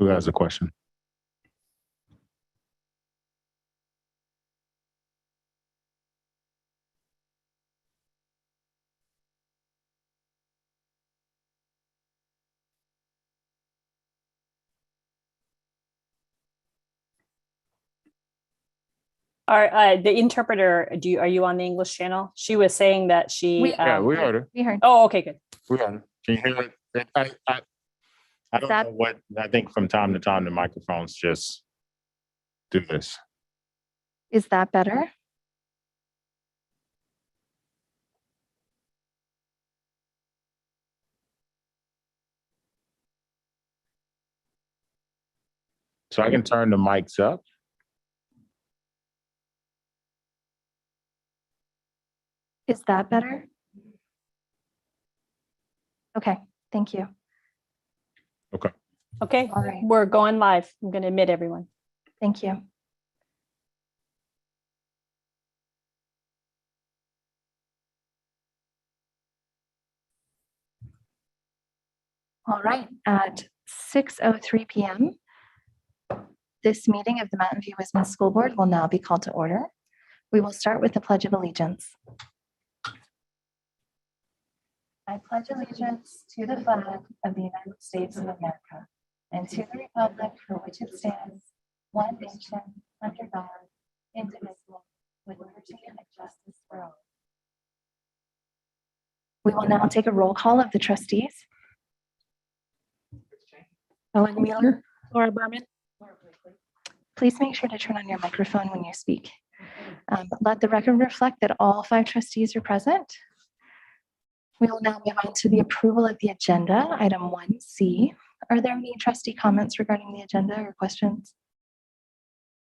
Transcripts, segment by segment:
Who has a question? The interpreter, are you on the English channel? She was saying that she. Yeah, we heard it. We heard. Oh, okay, good. We heard it. Can you hear it? I don't know what, I think from time to time, the microphones just do this. Is that better? So I can turn the mics up. Is that better? Okay, thank you. Okay. Okay, All right. we're going live. I'm going to admit everyone. Thank you. All right, at 6:03 p.m., this meeting of the Mountain View Wisdom School Board will now be called to order. We will start with the Pledge of Allegiance. I pledge allegiance to the flag of the United States of America and to the republic for which it stands, one nation, under God, indivisible, with liberty and justice for all. We will now take a roll call of the trustees. Ellen Wheeler, Laura Berman. Please make sure to turn on your microphone when you speak. Let the record reflect that all 5 trustees are present. We will now move on to the approval of the agenda, item 1C. Are there any trustee comments regarding the agenda or questions?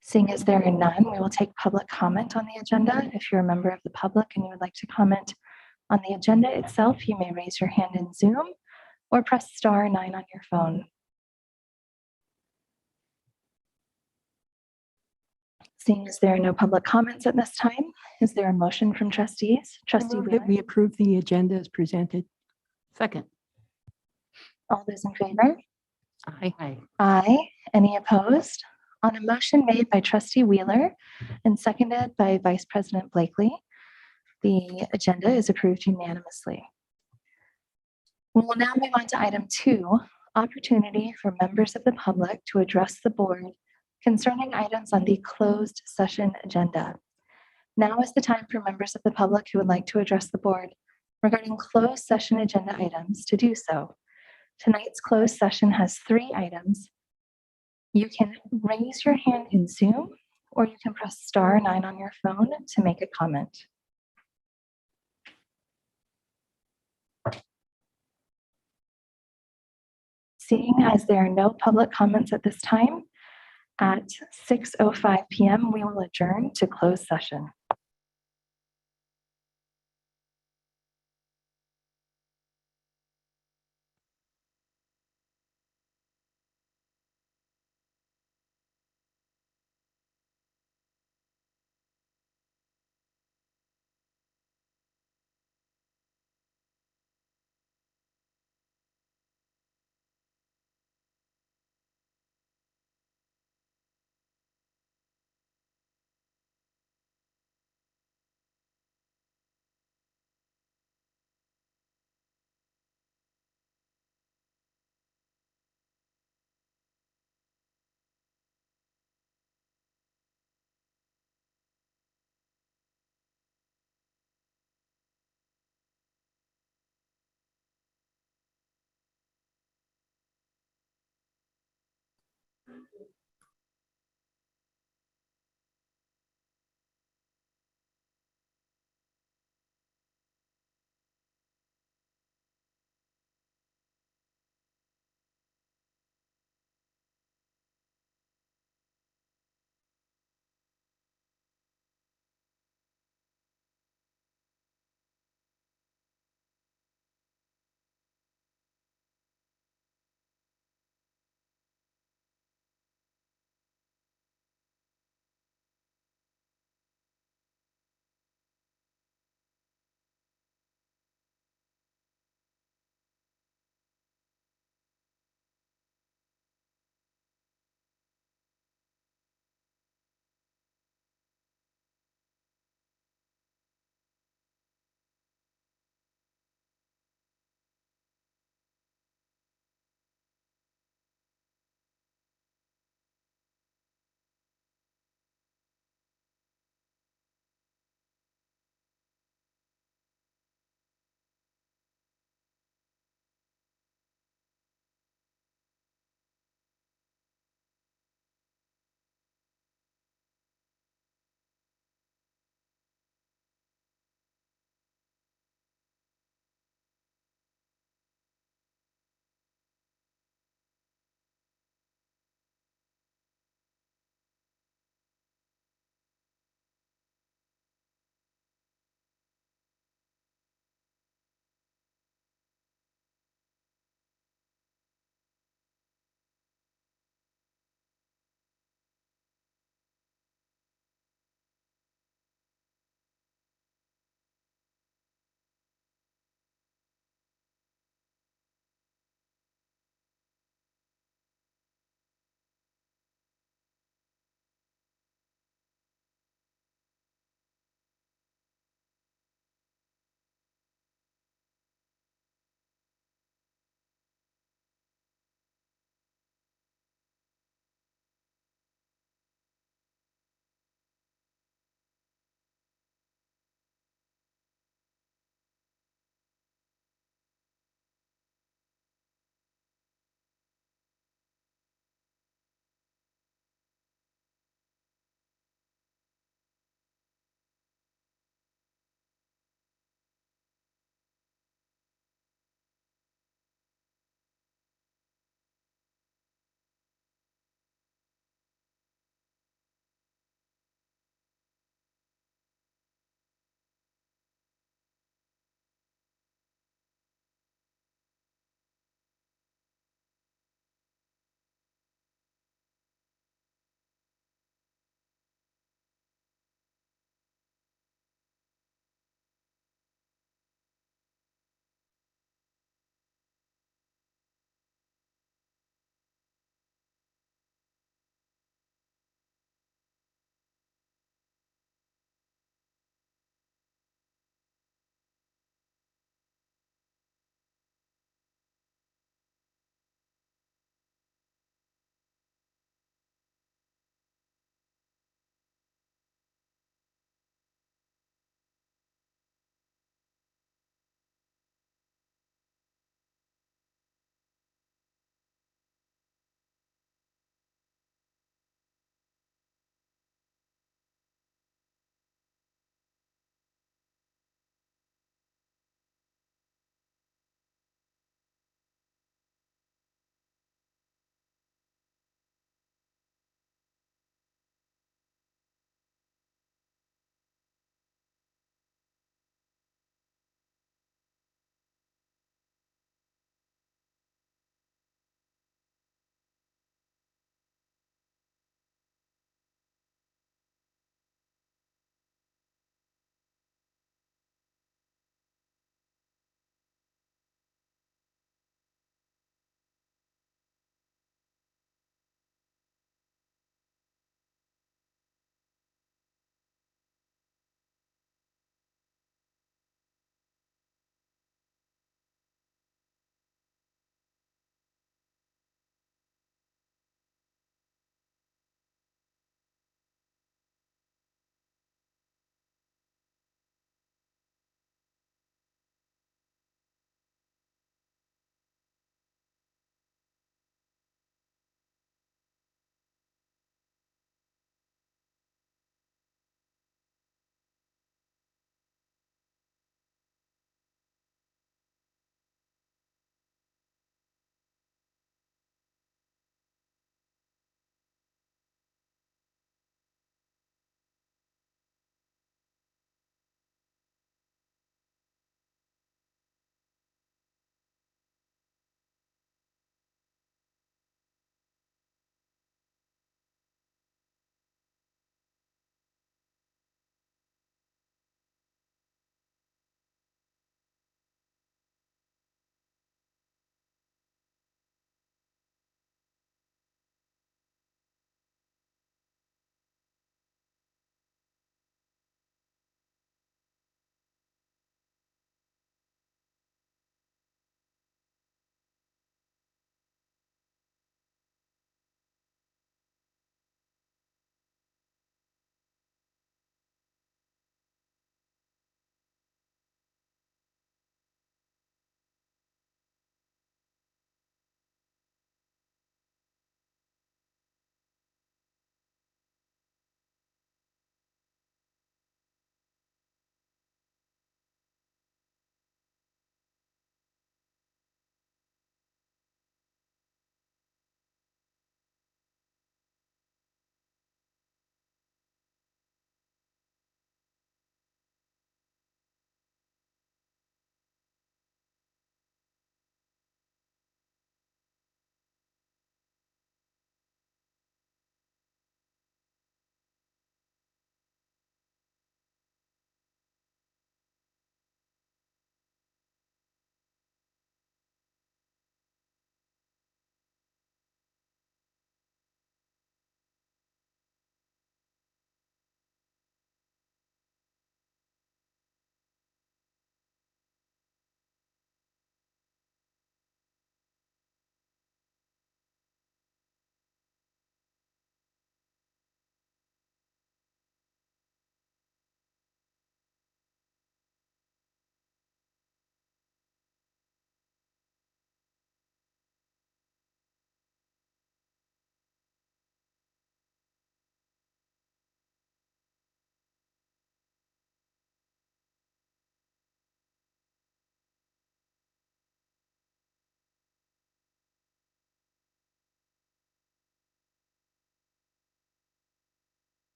Seeing as there are none, we will take public comment on the agenda. If you're a member of the public and you would like to comment on the agenda itself, you may raise your hand in Zoom or press *9 on your phone. Seeing as there are no public comments at this time, is there a motion from trustees? Trustee Wheeler? We approve the agenda as presented. Second. All those in favor? Aye. Aye. Any opposed? On a motion made by Trustee Wheeler and seconded by Vice President Blakely, the agenda is approved unanimously. We will now move on to item 2, opportunity for members of the public to address the board concerning items on the closed session agenda. Now is the time for members of the public who would like to address the board regarding closed session agenda items to do so. Tonight's closed session has 3 items. You can raise your hand in Zoom, or you can press *9 on your phone to make a comment. Seeing as there are no public comments at this time, at 6:05 p.m., we will adjourn to closed session.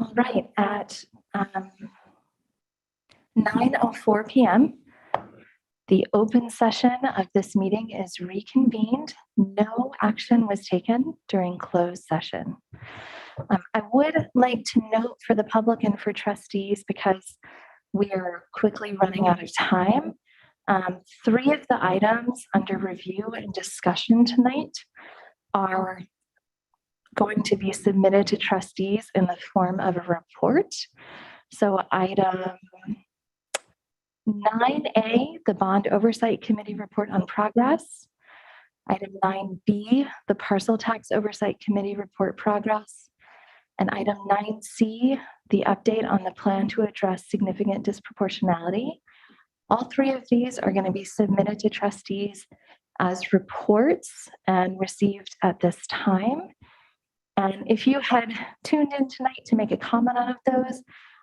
All right, at 9:04 p.m., the open session of this meeting is reconvened. No action was taken during closed session. I would like to note for the public and for trustees, because we are quickly running out of time, 3 of the items under review and discussion tonight are going to be submitted to trustees in the form of a report. So item 9A, the Bond Oversight Committee Report on Progress. Item 9B, the Parcel Tax Oversight Committee Report Progress. And item 9C, the update on the plan to address significant disproportionality. All 3 of these are going to be submitted to trustees as reports and received at this time. And if you had tuned in tonight to make a comment on those,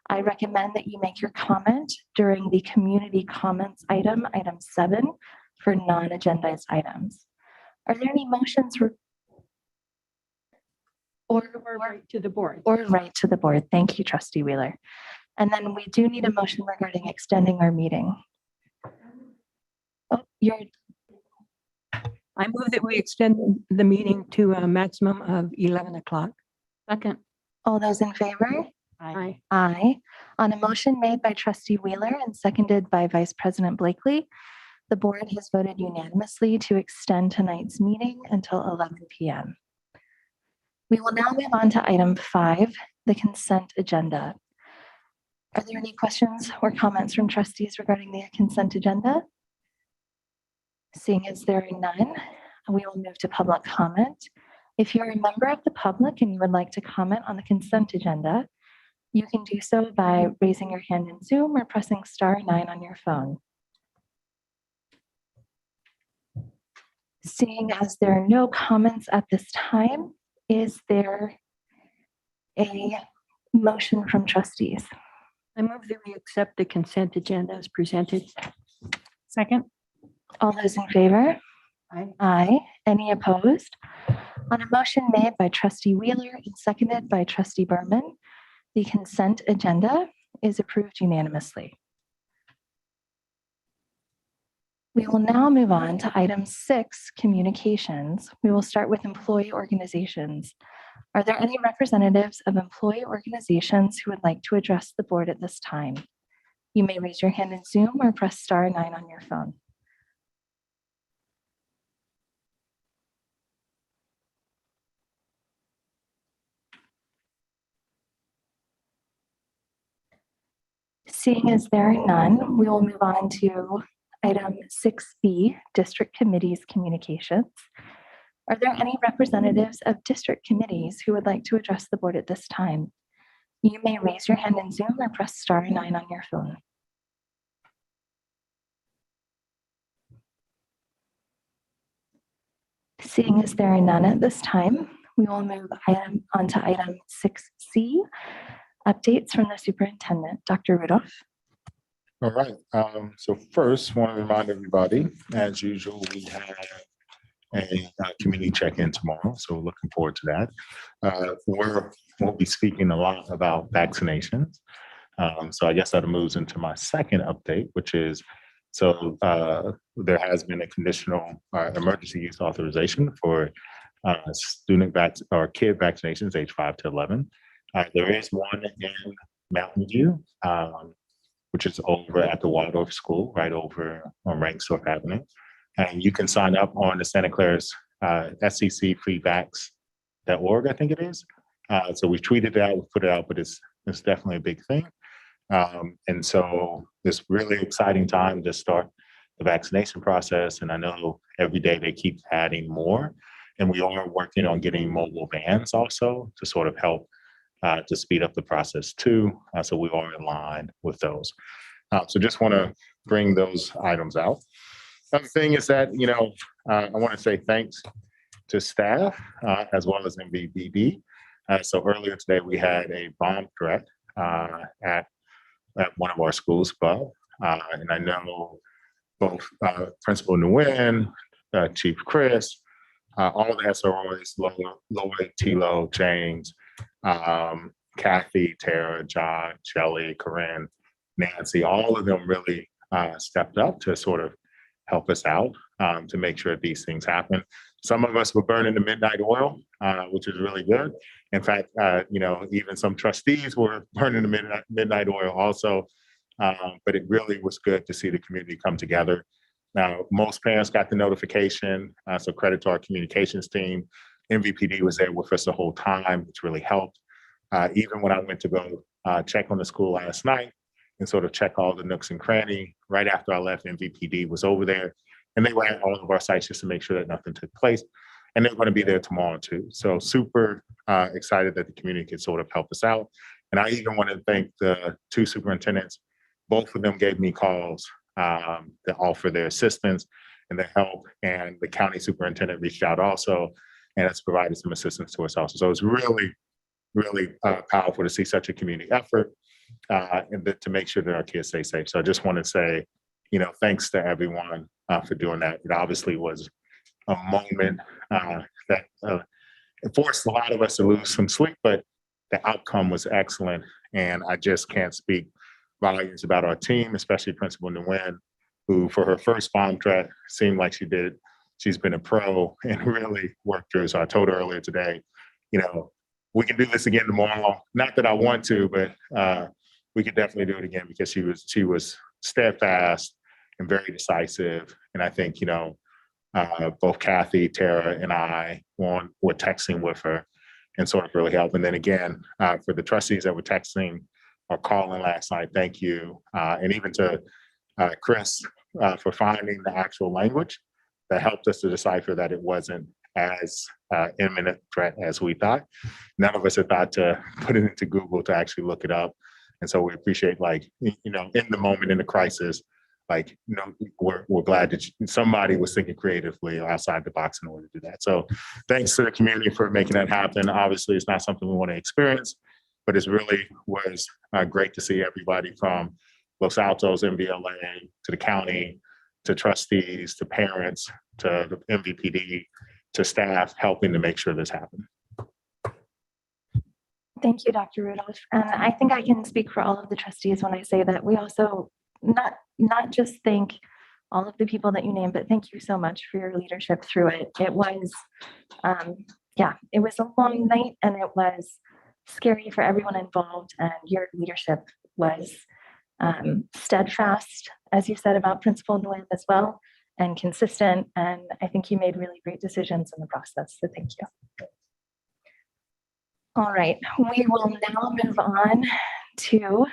I recommend that you make your comment during the community comments item 7, for non-agendized items. Are there any motions or Right to the board. right to the board? Thank you, Trustee Wheeler. And then we do need a motion regarding extending our meeting. Oh, I move that we extend the meeting to a maximum of 11 o'clock. Second. all those in favor? Aye. Aye. On a motion made by Trustee Wheeler and seconded by Vice President Blakely, the board has voted unanimously to extend tonight's meeting until 11 p.m. We will now move on to item 5, the consent agenda. Are there any questions or comments from trustees regarding the consent agenda? Seeing as there are none, we will move to public comment. If you're a member of the public and you would like to comment on the consent agenda, you can do so by raising your hand in Zoom or pressing *9 on your phone. Seeing as there are no comments at this time, is there a motion from trustees? I move that we accept the consent agenda as presented. Second. All those in favor? Aye. Aye. Any opposed? On a motion made by Trustee Wheeler and seconded by Trustee Berman, the consent agenda is approved unanimously. We will now move on to item 6, communications. We will start with employee organizations. Are there any representatives of employee organizations who would like to address the board at this time? You may raise your hand in Zoom or press *9 on your phone. Seeing as there are none, we will move on to item 6B, district committees communications. Are there any representatives of district committees who would like to address the board at this time? You may raise your hand in Zoom or press *9 on your phone. Seeing as there are none at this time, we will move on to item 6C, updates from the superintendent. Dr. Rudolph. All right. So first, want to remind everybody, as usual, we have a community check-in tomorrow. So we're looking forward to that. We'll be speaking a lot about vaccinations. So I guess that moves into my second update, which is, there has been a conditional emergency use authorization for kid vaccinations age 5 to 11. There is one in Mountain View, which is over at the Waldorf School, right over on Ranksdorf Avenue. And you can sign up on the Santa Clara's SCCFreevax.org, I think it is. So we tweeted it out, we put it out, but it's definitely a big thing. And so this really exciting time to start the vaccination process. And I know every day they keep adding more. And we are working on getting mobile vans also to sort of help to speed up the process too. So we are in line with those. So just want to bring those items out. Other thing is that, I want to say thanks to staff as well as MVWSD. So earlier today, we had a bomb threat at one of our schools above. And I know both Principal Nguyen, Chief Chris, all the SROs, Lloyd, Tilo, James, Kathy, Tara, John, Shelley, Corinne, Nancy, all of them really stepped up to sort of help us out to make sure that these things happen. Some of us were burning the midnight oil, which is really good. In fact, even some trustees were burning the midnight oil also. But it really was good to see the community come together. Now, most parents got the notification, so credit to our communications team. MVPD was there with us the whole time, which really helped. Even when I went to go check on the school last night and sort of check all the nooks and crannies, right after I left, MVPD was over there, and they were at all of our sites just to make sure that nothing took place. And they're going to be there tomorrow too. So super excited that the community could sort of help us out. And I even want to thank the two superintendents. Both of them gave me calls to offer their assistance and their help. And the county superintendent reached out also and has provided some assistance to us also. So it's really, really powerful to see such a community effort and to make sure that our kids stay safe. So I just want to say, thanks to everyone for doing that. It obviously was a moment that it forced a lot of us to lose some sleep, but the outcome was excellent. And I just can't speak volumes about our team, especially Principal Nguyen, who for her first bomb threat seemed like she's been a pro and really worked through. So I told her earlier today, we can do this again tomorrow. Not that I want to, but we could definitely do it again because she was steadfast and very decisive. And I think, both Kathy, Tara, and I were texting with her and sort of really helped. And then again, for the trustees that were texting or calling last night, thank you. And even to Chris for finding the actual language that helped us to decipher that it wasn't as imminent threat as we thought. None of us had thought to put it into Google to actually look it up. And so we appreciate, in the moment, in the crisis, we're glad that somebody was thinking creatively outside the box in order to do that. So thanks to the community for making that happen. Obviously, it's not something we want to experience, but it really was great to see everybody from Los Altos, MVLA, to the county, to trustees, to parents, to the MVPD, to staff helping to make sure this happened. Thank you, Dr. Rudolph. And I think I can speak for all of the trustees when I say that we also not just thank all of the people that you named, but thank you so much for your leadership through it. It was, it was a long night and it was scary for everyone involved. And your leadership was steadfast, as you said about Principal Nguyen as well, and consistent. And I think you made really great decisions in the process. So thank you. All right, we will now move on to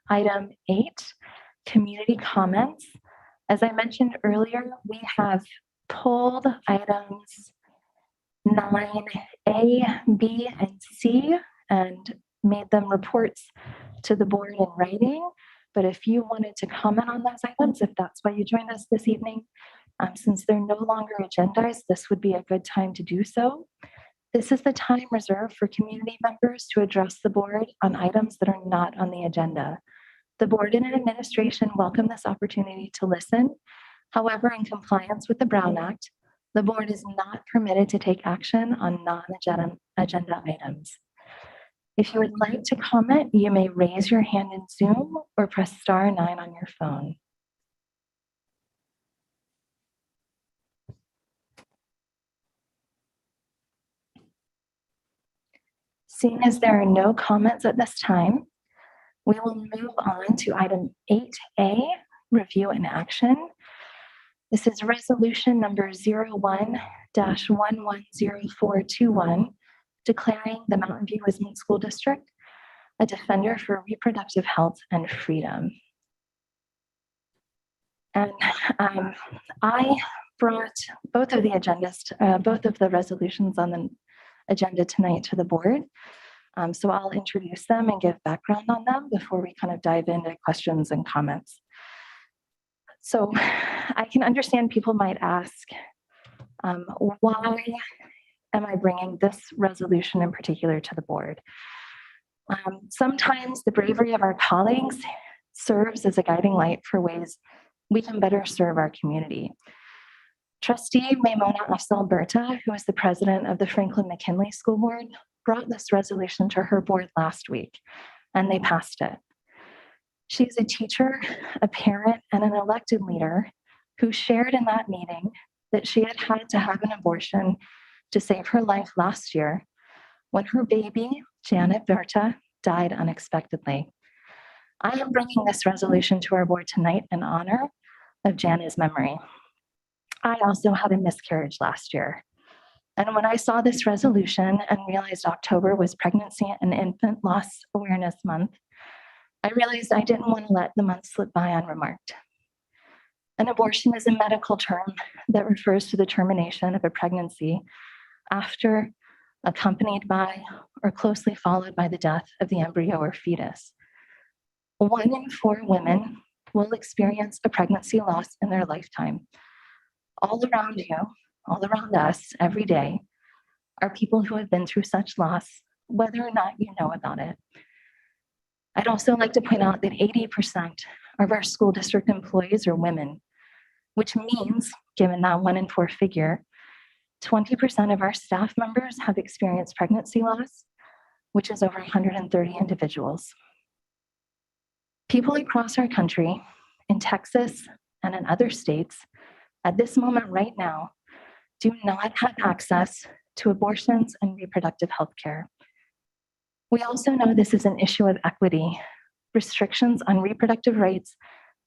item 8, community comments. As I mentioned earlier, we have pulled items 9A, B, and C and made them reports to the board in writing. But if you wanted to comment on those items, if that's why you joined us this evening, since they're no longer agendized, this would be a good time to do so. This is the time reserved for community members to address the board on items that are not on the agenda. The board and administration welcome this opportunity to listen. However, in compliance with the Brown Act, the board is not permitted to take action on non-agenda items. If you would like to comment, you may raise your hand in Zoom or press *9 on your phone. Seeing as there are no comments at this time, we will move on to item 8A, review and action. This is resolution number 01-110421, declaring the Mountain View Wisman School District a defender for reproductive health and freedom. And I brought both of the agendas, both of the resolutions on the agenda tonight to the board. So I'll introduce them and give background on them before we kind of dive into questions and comments. So I can understand people might ask, why am I bringing this resolution in particular to the board? Sometimes the bravery of our colleagues serves as a guiding light for ways we can better serve our community. Trustee Maimona Afzal Berta, who is the president of the Franklin McKinley School Board, brought this resolution to her board last week, and they passed it. She's a teacher, a parent, and an elected leader who shared in that meeting that she had had to have an abortion to save her life last year when her baby, Janet Berta, died unexpectedly. I am bringing this resolution to our board tonight in honor of Janet's memory. I also had a miscarriage last year. And when I saw this resolution and realized October was Pregnancy and Infant Loss Awareness Month, I realized I didn't want to let the month slip by unremarked. An abortion is a medical term that refers to the termination of a pregnancy after, accompanied by, or closely followed by the death of the embryo or fetus. 1 in 4 women will experience a pregnancy loss in their lifetime. All around you, all around us, every day, are people who have been through such loss, whether or not you know about it. I'd also like to point out that 80% of our school district employees are women, which means, given that 1 in 4 figure, 20% of our staff members have experienced pregnancy loss, which is over 130 individuals. People across our country, in Texas and in other states, at this moment right now, do not have access to abortions and reproductive health care. We also know this is an issue of equity. Restrictions on reproductive rights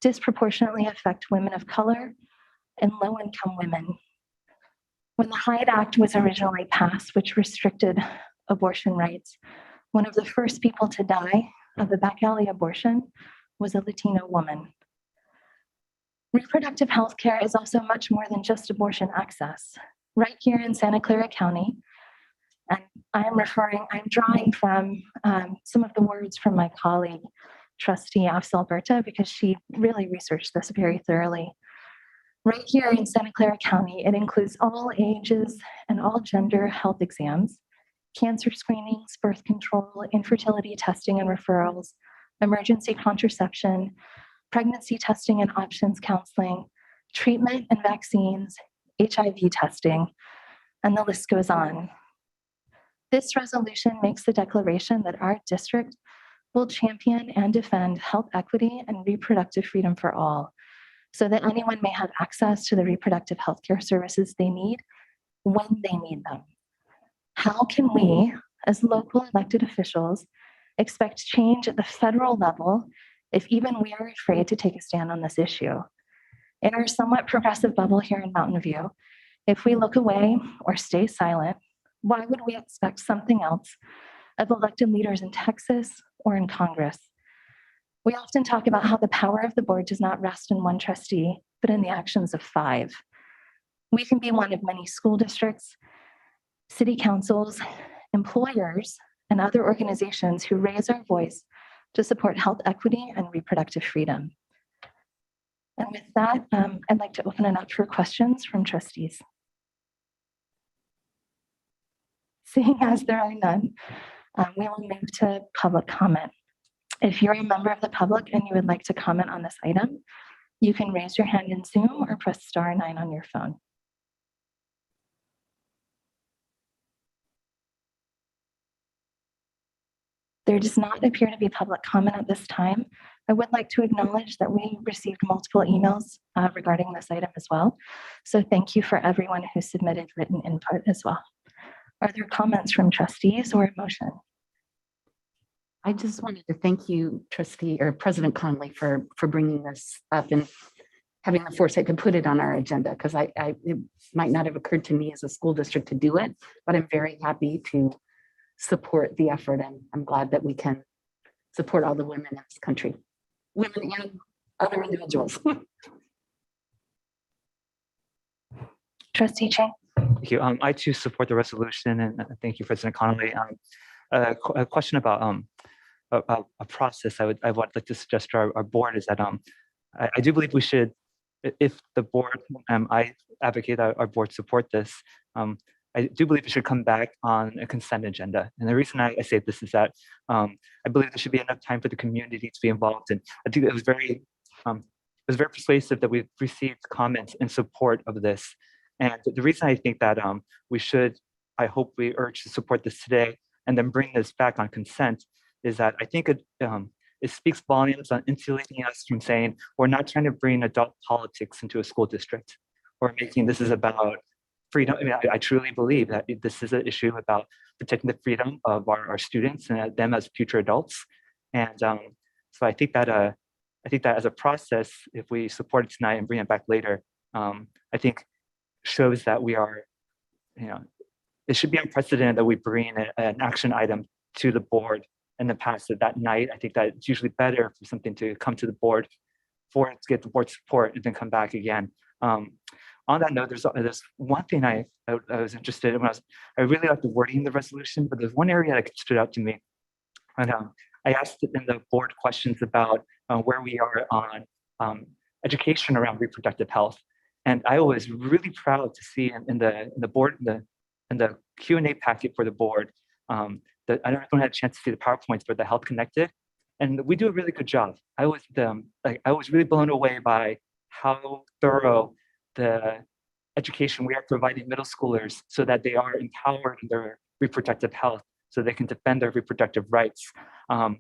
disproportionately affect women of color and low-income women. When the Hyde Act was originally passed, which restricted abortion rights, one of the first people to die of a back alley abortion was a Latino woman. Reproductive health care is also much more than just abortion access. Right here in Santa Clara County, and I'm drawing from some of the words from my colleague, Trustee Afzal-Berta, because she really researched this very thoroughly. Right here in Santa Clara County, it includes all ages and all gender health exams, cancer screenings, birth control, infertility testing and referrals, emergency contraception, pregnancy testing and options counseling, treatment and vaccines, HIV testing, and the list goes on. This resolution makes the declaration that our district will champion and defend health equity and reproductive freedom for all, so that anyone may have access to the reproductive health care services they need when they need them. How can we, as local elected officials, expect change at the federal level if even we are afraid to take a stand on this issue? In our somewhat progressive bubble here in Mountain View, if we look away or stay silent, why would we expect something else of elected leaders in Texas or in Congress? We often talk about how the power of the board does not rest in one trustee, but in the actions of 5. We can be one of many school districts, city councils, employers, and other organizations who raise our voice to support health equity and reproductive freedom. And with that, I'd like to open it up for questions from trustees. Seeing as there are none, we will move to public comment. If you're a member of the public and you would like to comment on this item, you can raise your hand in Zoom or press *9 on your phone. There does not appear to be public comment at this time. I would like to acknowledge that we received multiple emails regarding this item as well. So thank you for everyone who submitted written input as well. Are there comments from trustees or a motion? I just wanted to thank you, Trustee or President Conley, for bringing this up and having the foresight to put it on our agenda, because it might not have occurred to me as a school district to do it, but I'm very happy to support the effort, and I'm glad that we can support all the women in this country, women and other individuals. Trustee Chang. Thank you. I too support the resolution, and thank you, President Connolly. A question about a process I would like to suggest to our board is that I do believe we should, if the board, I advocate that our board support this. I do believe it should come back on a consent agenda. And the reason I say this is that I believe there should be enough time for the community to be involved. And I think it was very persuasive that we've received comments in support of this. And the reason I think that we should, I hope we urge to support this today, and then bring this back on consent is that I think it speaks volumes on insulating us from saying we're not trying to bring adult politics into a school district. We're making this is about freedom. I mean, I truly believe that this is an issue about protecting the freedom of our students and them as future adults. And so I think that as a process, if we support it tonight and bring it back later, I think shows that we are, it should be unprecedented that we bring an action item to the board and then pass it that night. I think that it's usually better for something to come to the board for it to get the board support and then come back again. On that note, there's one thing I was interested in when I really like the wording of the resolution, but there's one area that stood out to me. And I asked in the board questions about where we are on education around reproductive health. And I was really proud to see in the board, in the Q&A packet for the board, that I don't know if anyone had a chance to see the PowerPoints for the Health Connected. And we do a really good job. I was really blown away by how thorough the education we are providing middle schoolers so that they are empowered in their reproductive health, so they can defend their reproductive rights. I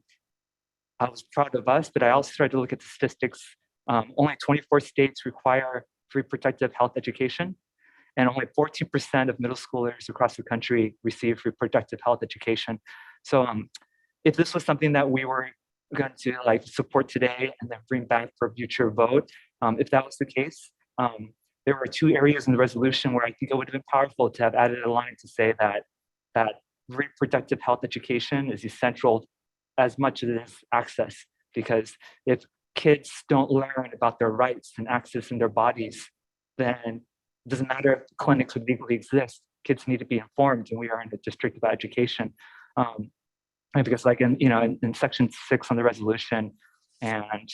was proud of us, but I also tried to look at the statistics. Only 24 states require reproductive health education, and only 14% of middle schoolers across the country receive reproductive health education. So if this was something that we were going to support today and then bring back for a future vote, if that was the case, there were two areas in the resolution where I think it would have been powerful to have added a line to say that reproductive health education is essential as much as it is access, because if kids don't learn about their rights and access in their bodies, then it doesn't matter if clinics would legally exist. Kids need to be informed, and we are in the district about education. And because in section 6 on the resolution and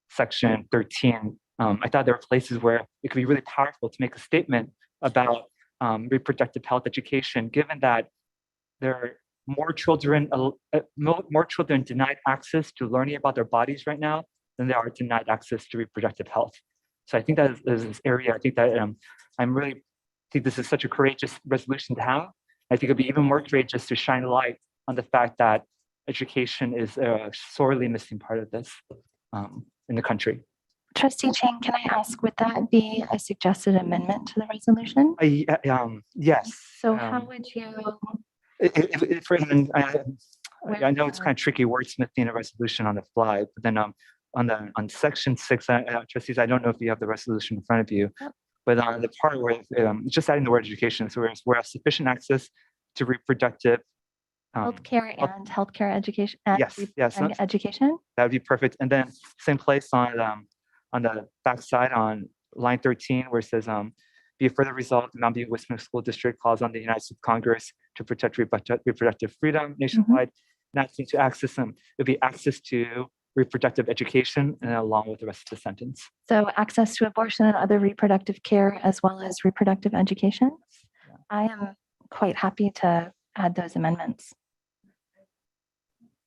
section 13, I thought there were places where it could be really powerful to make a statement about reproductive health education, given that there are more children denied access to learning about their bodies right now than there are denied access to reproductive health. So I think that is this area. I think that I think this is such a courageous resolution to have. I think it'd be even more courageous to shine a light on the fact that education is a sorely missing part of this in the country. Trustee Chang, can I ask, would that be a suggested amendment to the resolution? Yes. So how would you? I know it's kind of tricky wordsmithing a resolution on the fly, but then on section 6, trustees, I don't know if you have the resolution in front of you, Yep. but on the part where it's just adding the word education, so we have sufficient access to reproductive Healthcare and healthcare education. Yes, And education. that would be perfect. And then same place on the back side on line 13, where it says, be it further resolved, the MVWSD School District calls on the United States Congress to protect reproductive freedom nationwide, and access to access them. It would be access to reproductive education, and along with the rest of the sentence. So access to abortion and other reproductive care, as well as reproductive education. Yeah. I am quite happy to add those amendments.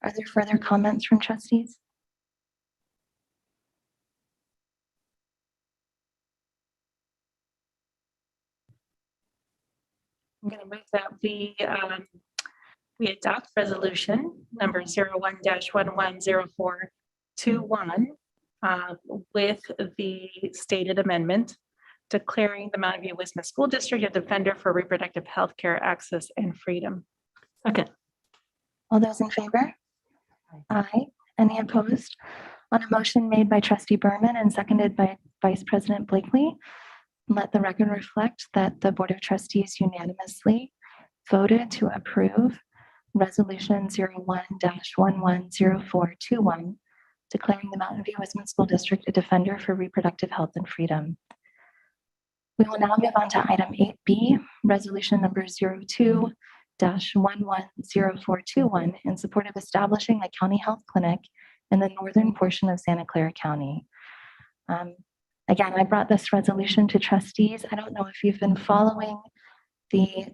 Are there further comments from trustees? I'm going to move that we adopt resolution number 01-110421 with the stated amendment declaring the Mountain View Wisma School District a defender for reproductive health care access and freedom. Second. All those in favor? Aye. Any opposed? On a motion made by Trustee Berman and seconded by Vice President Blakely, let the record reflect that the Board of Trustees unanimously voted to approve Resolution 01-110421, declaring the Mountain View Wisma School District a defender for reproductive health and freedom. We will now move on to item 8B, resolution number 02-110421, in support of establishing a county health clinic in the northern portion of Santa Clara County. Again, I brought this resolution to trustees. I don't know if you've been following the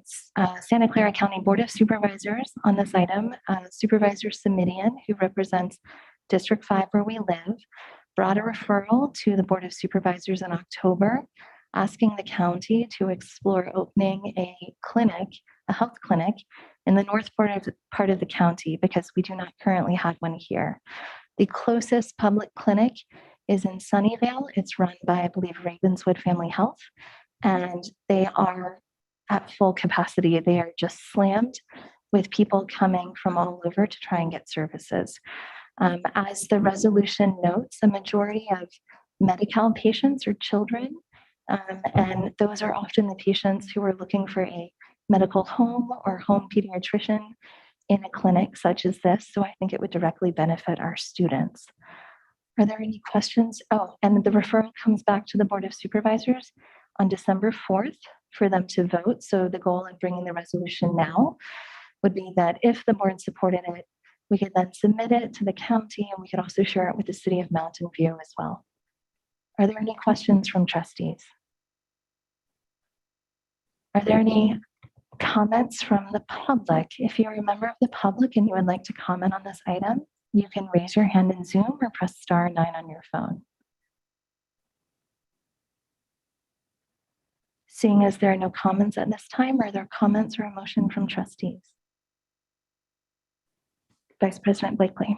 Santa Clara County Board of Supervisors on this item. Supervisor Simidian, who represents District 5 where we live, brought a referral to the Board of Supervisors in October, asking the county to explore opening a health clinic in the north part of the county, because we do not currently have one here. The closest public clinic is in Sunnyvale. It's run by, I believe, Ravenswood Family Health, and they are at full capacity. They are just slammed with people coming from all over to try and get services. As the resolution notes, a majority of Medi-Cal patients are children, and those are often the patients who are looking for a medical home or home pediatrician in a clinic such as this. So I think it would directly benefit our students. Are there any questions? Oh, and the referral comes back to the Board of Supervisors on December 4th for them to vote. So the goal of bringing the resolution now would be that if the board supported it, we could then submit it to the county, and we could also share it with the city of Mountain View as well. Are there any questions from trustees? Are there any comments from the public? If you're a member of the public and you would like to comment on this item, you can raise your hand in Zoom or press *9 on your phone. Seeing as there are no comments at this time, are there comments or a motion from trustees? Vice President Blakely.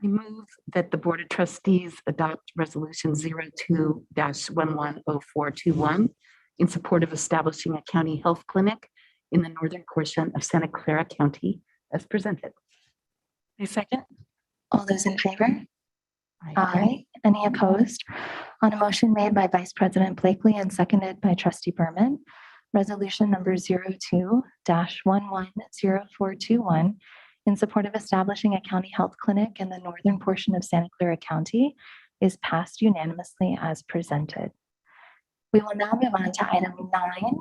I move that the Board of Trustees adopt Resolution 02-110421 in support of establishing a county health clinic in the northern portion of Santa Clara County as presented. A second. All those in favor? Aye. Any opposed? On a motion made by Vice President Blakely and seconded by Trustee Berman, resolution number 02-110421 in support of establishing a county health clinic in the northern portion of Santa Clara County is passed unanimously as presented. We will now move on to item 9,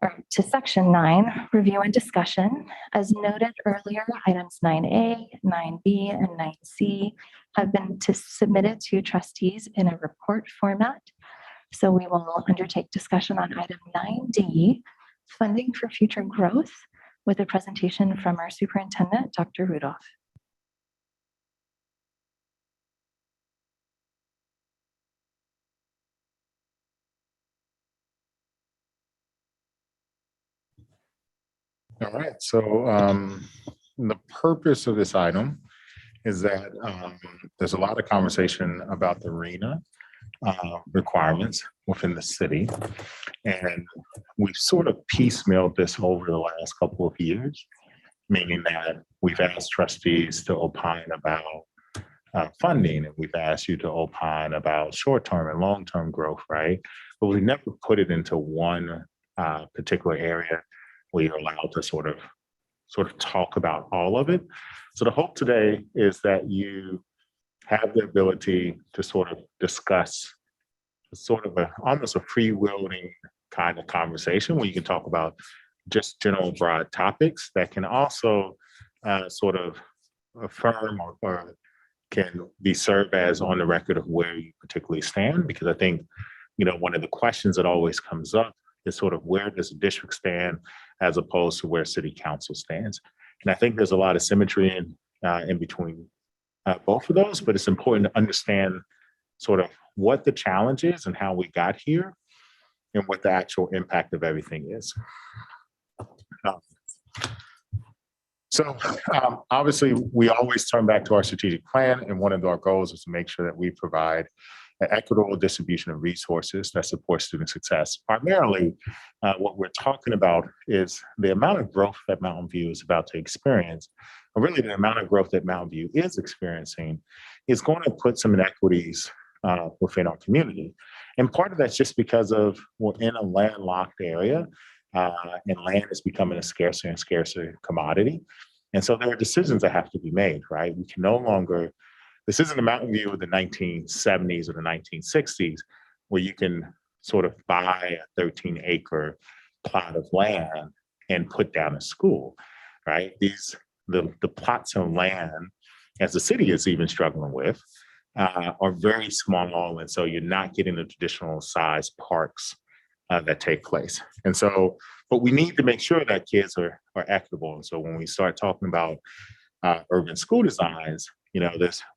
or to section 9, review and discussion. As noted earlier, items 9A, 9B, and 9C have been submitted to trustees in a report format. So we will undertake discussion on item 9D, funding for future growth, with a presentation from our superintendent, Dr. Rudolph. All right, so the purpose of this item is that there's a lot of conversation about the arena requirements within the city. And we've sort of piecemealed this over the last couple of years, meaning that we've asked trustees to opine about funding, and we've asked you to opine about short-term and long-term growth, right? But we never put it into one particular area where you're allowed to sort of talk about all of it. So the hope today is that you have the ability to sort of discuss sort of almost a free-wheeling kind of conversation where you can talk about just general broad topics that can also sort of affirm or can be served as on the record of where you particularly stand. Because I think, one of the questions that always comes up is sort of where does the district stand as opposed to where city council stands. And I think there's a lot of symmetry in between both of those, but it's important to understand sort of what the challenge is and how we got here and what the actual impact of everything is. Obviously, we always turn back to our strategic plan, and one of our goals is to make sure that we provide an equitable distribution of resources that support student success. Primarily, what we're talking about is the amount of growth that Mountain View is about to experience, or really the amount of growth that Mountain View is experiencing, is going to put some inequities within our community. And part of that's just because we're in a landlocked area, and land is becoming a scarcer and scarcer commodity. And so there are decisions that have to be made, right? We can no longer, this isn't a Mountain View of the 1970s or the 1960s, where you can sort of buy a 13-acre plot of land and put down a school, right? The plots of land, as the city is even struggling with, are very small, and so you're not getting the traditional size parks that take place. And so, but we need to make sure that kids are equitable. And so when we start talking about urban school designs, we're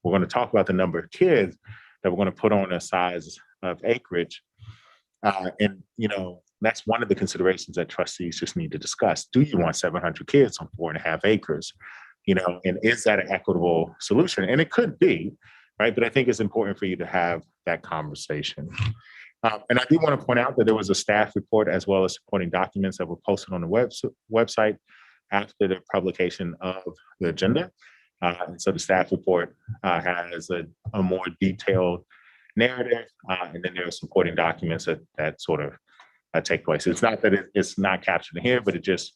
going to talk about the number of kids that we're going to put on a size of acreage. And That's one of the considerations that trustees just need to discuss. Do you want 700 kids on 4.5 acres? And is that an equitable solution? And it could be, right? But I think it's important for you to have that conversation. And I do want to point out that there was a staff report as well as supporting documents that were posted on the website after the publication of the agenda. And so the staff report has a more detailed narrative, and then there are supporting documents that sort of take place. It's not that it's not captured in here, but it just,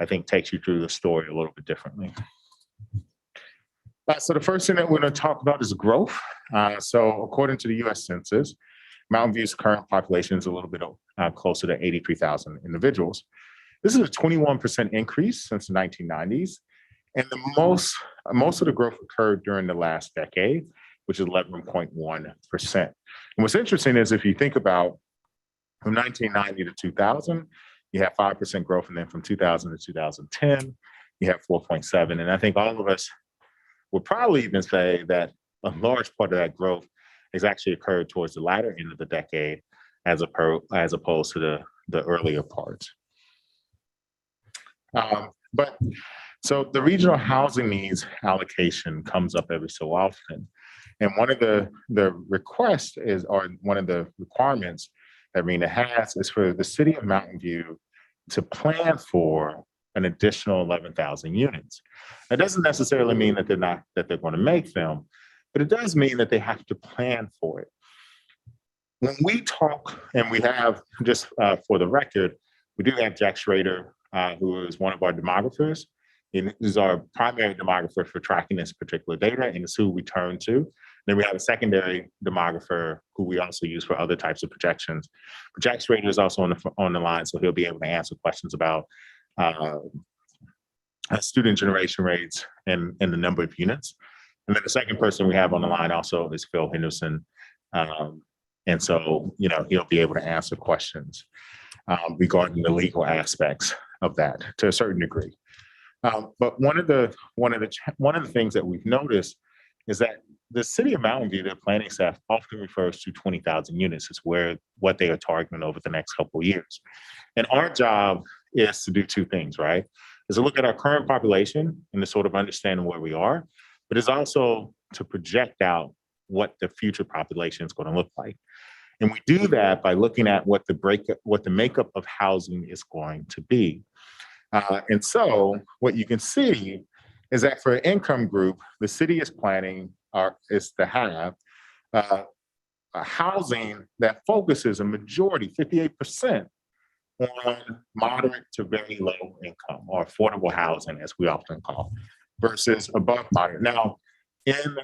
I think, takes you through the story a little bit differently. So the first thing that we're going to talk about is growth. So according to the U.S. Census, Mountain View's current population is a little bit closer to 83,000 individuals. This is a 21% increase since the 1990s. And the most of the growth occurred during the last decade, which is 11.1%. And what's interesting is if you think about from 1990 to 2000, you have 5% growth. And then from 2000 to 2010, you have 4.7. And I think all of us would probably even say that a large part of that growth has actually occurred towards the latter end of the decade as opposed to the earlier parts. So the regional housing needs allocation comes up every so often. And one of the requests or one of the requirements that RENA has is for the city of Mountain View to plan for an additional 11,000 units. That doesn't necessarily mean that they're going to make them, but it does mean that they have to plan for it. When we talk, and we have, just for the record, we do have Jack Schrader, who is one of our demographers. And is our primary demographer for tracking this particular data, and it's who we turn to. Then we have a secondary demographer who we also use for other types of projections. But Jack Schrader is also on the line, so he'll be able to answer questions about student generation rates and the number of units. And then the second person we have on the line also is Phil Henderson. And so, he'll be able to answer questions regarding the legal aspects of that to a certain degree. But one of the things that we've noticed is that the city of Mountain View, their planning staff often refers to 20,000 units as what they are targeting over the next couple of years. And our job is to do two things, right? Is to look at our current population and to sort of understand where we are, but it's also to project out what the future population is going to look like. And we do that by looking at what the makeup of housing is going to be. And so what you can see is that for an income group, the city is planning is to have a housing that focuses a majority, 58%, on moderate to very low income or affordable housing, as we often call, versus above moderate. Now, in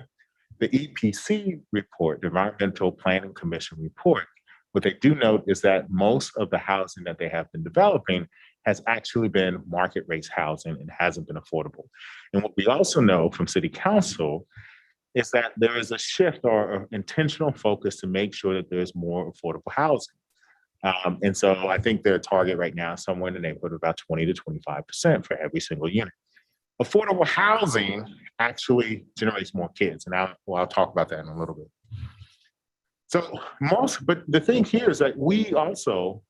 the EPC report, the Environmental Planning Commission report, what they do note is that most of the housing that they have been developing has actually been market rates housing and hasn't been affordable. And what we also know from City Council is that there is a shift or an intentional focus to make sure that there's more affordable housing. And so I think their target right now is somewhere in the neighborhood of about 20 to 25% for every single unit. Affordable housing actually generates more kids, and I'll talk about that in a little bit. But the thing here is that we also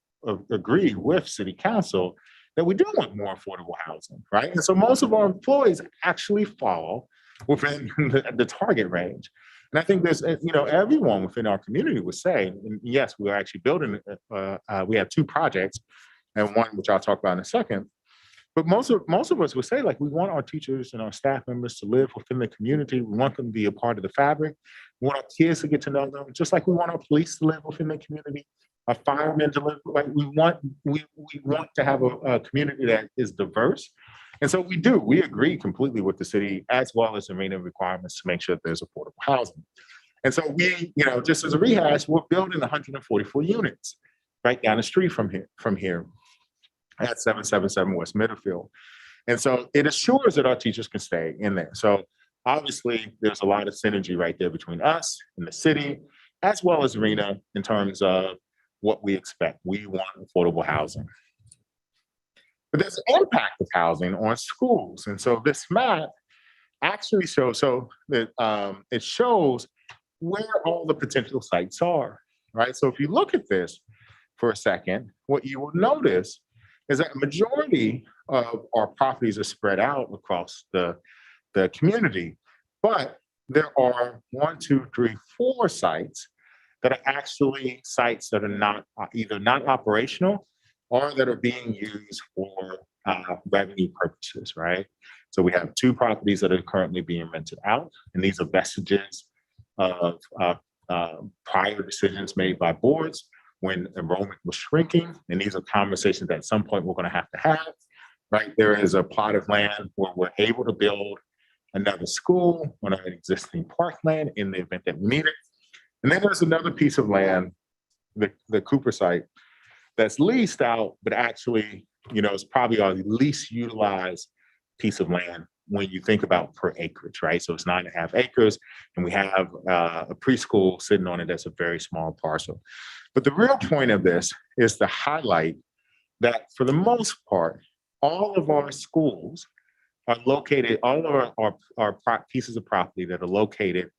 agree with City Council that we do want more affordable housing, right? And so most of our employees actually fall within the target range. And I think there's, everyone within our community would say, and yes, we're actually building, we have two projects, and one which I'll talk about in a second. But most of us would say, like, we want our teachers and our staff members to live within the community. We want them to be a part of the fabric. We want our kids to get to know them, just like we want our police to live within the community, our firemen to live. Like we want to have a community that is diverse. And so we agree completely with the city as well as the RENA requirements to make sure that there's affordable housing. And so we, just as a rehash, we're building 144 units right down the street from here at 777 West Middlefield. And so it assures that our teachers can stay in there. So obviously there's a lot of synergy right there between us and the city, as well as RENA in terms of what we expect. We want affordable housing. But there's an impact of housing on schools. And so this map actually shows, it shows where all the potential sites are, right? So if you look at this, for a second, what you will notice is that majority of our properties are spread out across the community, but there are 1, 2, 3, 4 sites that are actually sites that are not either not operational or that are being used for revenue purposes, right? So we have 2 properties that are currently being rented out, and these are vestiges of prior decisions made by boards when enrollment was shrinking, and these are conversations that at some point we're going to have, right? There is a plot of land where we're able to build another school on an existing parkland in the event that we need it. And then there's another piece of land, the Cooper site, that's leased out, but actually, it's probably our least utilized piece of land when you think about per acreage, right? So it's 9.5 acres, and we have a preschool sitting on it that's a very small parcel. But the real point of this is to highlight that for the most part, all of our schools are located, all of our pieces of property that are located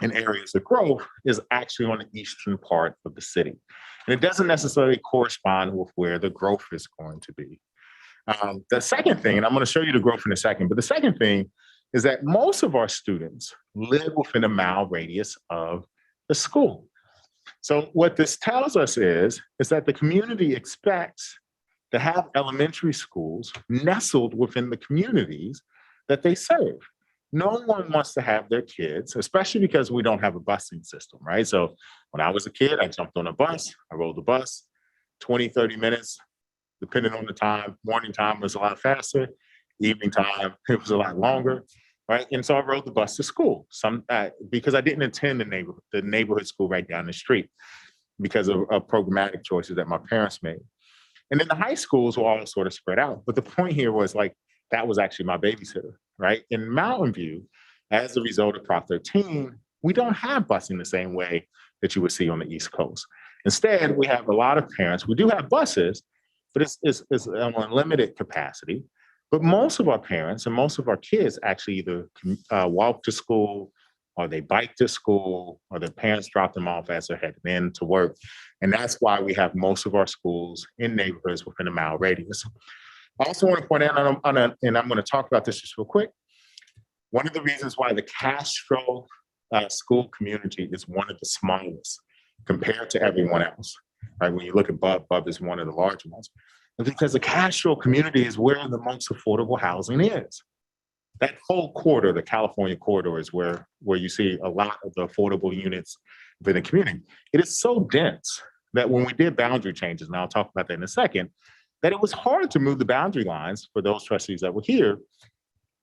in areas of growth is actually on the eastern part of the city. And it doesn't necessarily correspond with where the growth is going to be. The second thing, and I'm going to show you the growth in a second, but the second thing is that most of our students live within a mile radius of the school. So what this tells us is that the community expects to have elementary schools nestled within the communities that they serve. No one wants to have their kids, especially because we don't have a busing system, right? So when I was a kid, I jumped on a bus, I rode the bus, 20, 30 minutes, depending on the time. Morning time was a lot faster, evening time, it was a lot longer, right? And so I rode the bus to school because I didn't attend the neighborhood school right down the street because of programmatic choices that my parents made. And then the high schools were all sort of spread out. But the point here was that was actually my babysitter, right? In Mountain View, as a result of Prop 13, we don't have busing the same way that you would see on the East Coast. Instead, we have a lot of parents. We do have buses, but it's on a limited capacity. But most of our parents and most of our kids actually either walk to school, or they bike to school, or their parents drop them off as they're heading in to work. And that's why we have most of our schools in neighborhoods within a mile radius. I also want to point out, and I'm going to talk about this just real quick, one of the reasons why the Castro school community is one of the smallest compared to everyone else, right? When you look at Bub is one of the larger ones, is because the Castro community is where the most affordable housing is. That whole corridor, the California corridor, is where you see a lot of the affordable units within the community. It is so dense that when we did boundary changes, and I'll talk about that in a second, that it was hard to move the boundary lines for those trustees that were here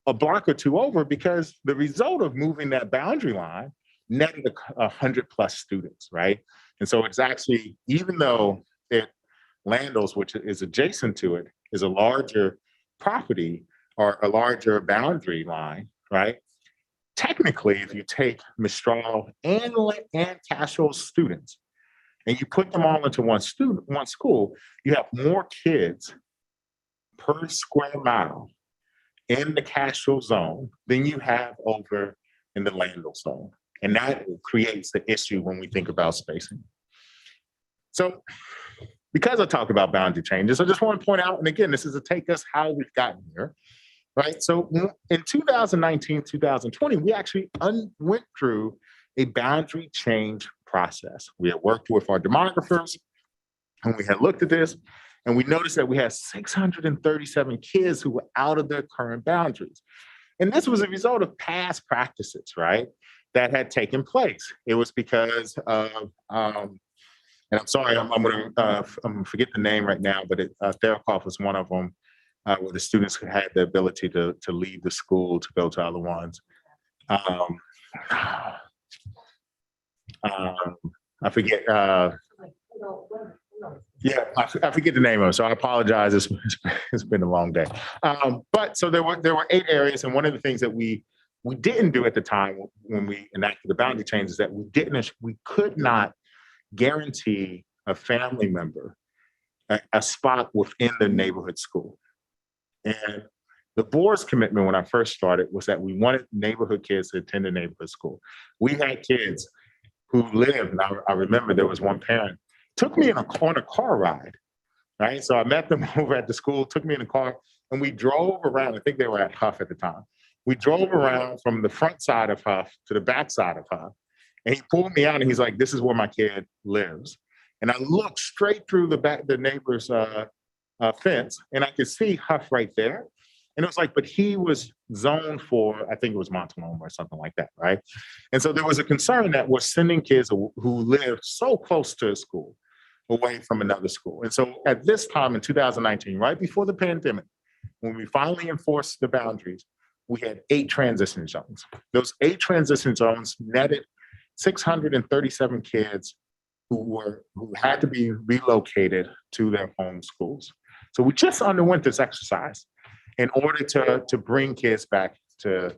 a block or two over, because the result of moving that boundary line netted 100+ students, right? And so it's actually, even though Landos, which is adjacent to it, is a larger property or a larger boundary line, right? Technically, if you take Mistral and Castro's students and you put them all into one school, you have more kids per square mile in the Castro zone than you have over in the Lando zone. And that creates the issue when we think about spacing. So because I talk about boundary changes, I just want to point out, and again, this is to take us how we've gotten here, right? So in 2019, 2020, we actually went through a boundary change process. We had worked with our demographers, and we had looked at this, and we noticed that we had 637 kids who were out of their current boundaries. And this was a result of past practices, right, that had taken place. It was because of, and I'm sorry, I'm going to forget the name right now, but Therakov was one of them, where the students had the ability to leave the school to go to other ones. I forget. Yeah, I forget the name of it, so I apologize. It's been a long day. But so there were 8 areas, and one of the things that we didn't do at the time when we enacted the boundary change is that we could not guarantee a family member a spot within the neighborhood school. And the board's commitment when I first started was that we wanted neighborhood kids to attend the neighborhood school. We had kids who lived, and I remember there was one parent took me on a car ride, right? So I met them over at the school, took me in a car, and we drove around. I think they were at Huff at the time. We drove around from the front side of Huff to the back side of Huff. And he pulled me out and he's like, this is where my kid lives. And I looked straight through the neighbor's fence and I could see Huff right there. And it was like, but he was zoned for, I think it was Montaloma or something like that, right? And so there was a concern that we're sending kids who live so close to a school away from another school. And so at this time in 2019, right before the pandemic, when we finally enforced the boundaries, we had 8 transition zones. Those 8 transition zones netted 637 kids who had to be relocated to their home schools. So we just underwent this exercise in order to bring kids back to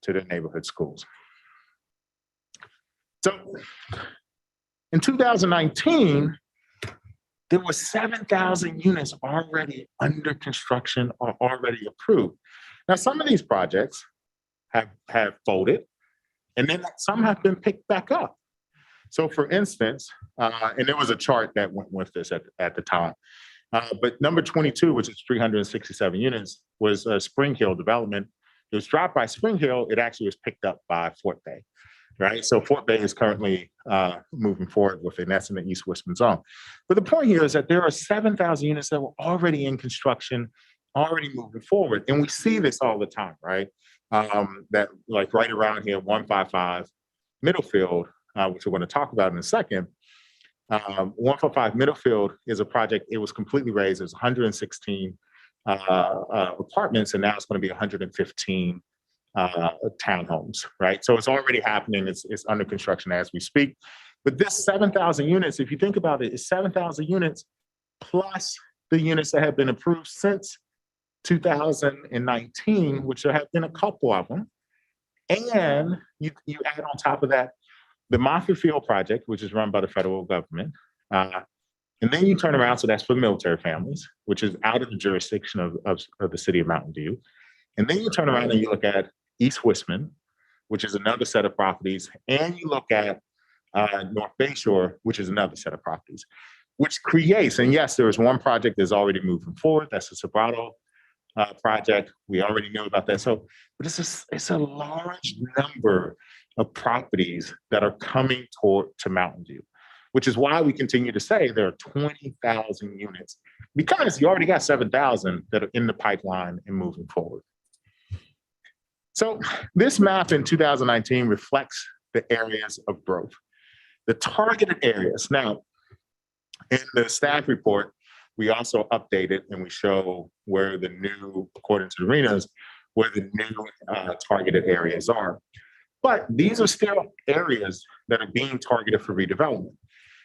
their neighborhood schools. So in 2019, there were 7,000 units already under construction or already approved. Now, some of these projects have folded, and then some have been picked back up. So for instance, and there was a chart that went with this at the time, but number 22, which is 367 units, was Spring Hill development. It was dropped by Spring Hill. It actually was picked up by Fort Bay, right? So Fort Bay is currently moving forward with it, and that's in the East Westman zone. But the point here is that there are 7,000 units that were already in construction, already moving forward. And we see this all the time, right? That like right around here, 155 Middlefield, which we're going to talk about in a second. 155 Middlefield is a project, it was completely raised. It was 116 apartments, and now it's going to be 115 townhomes, right? So it's already happening. It's under construction as we speak. But this 7,000 units, if you think about it, is 7,000 units plus the units that have been approved since 2019, which there have been a couple of them. And you add on top of that, the Moffett Field project, which is run by the federal government. And then you turn around, so that's for military families, which is out of the jurisdiction of the city of Mountain View. And then you turn around and you look at East Westman, which is another set of properties. And you look at North Bayshore, which is another set of properties, which creates, and yes, there is one project that's already moving forward. That's the Sobrato project. We already know about that. So, but it's a large number of properties that are coming to Mountain View, which is why we continue to say there are 20,000 units, because you already got 7,000 that are in the pipeline and moving forward. So this map in 2019 reflects the areas of growth, the targeted areas. Now, in the staff report, we also updated and we show where the new, according to the arenas, where the new targeted areas are. But these are still areas that are being targeted for redevelopment.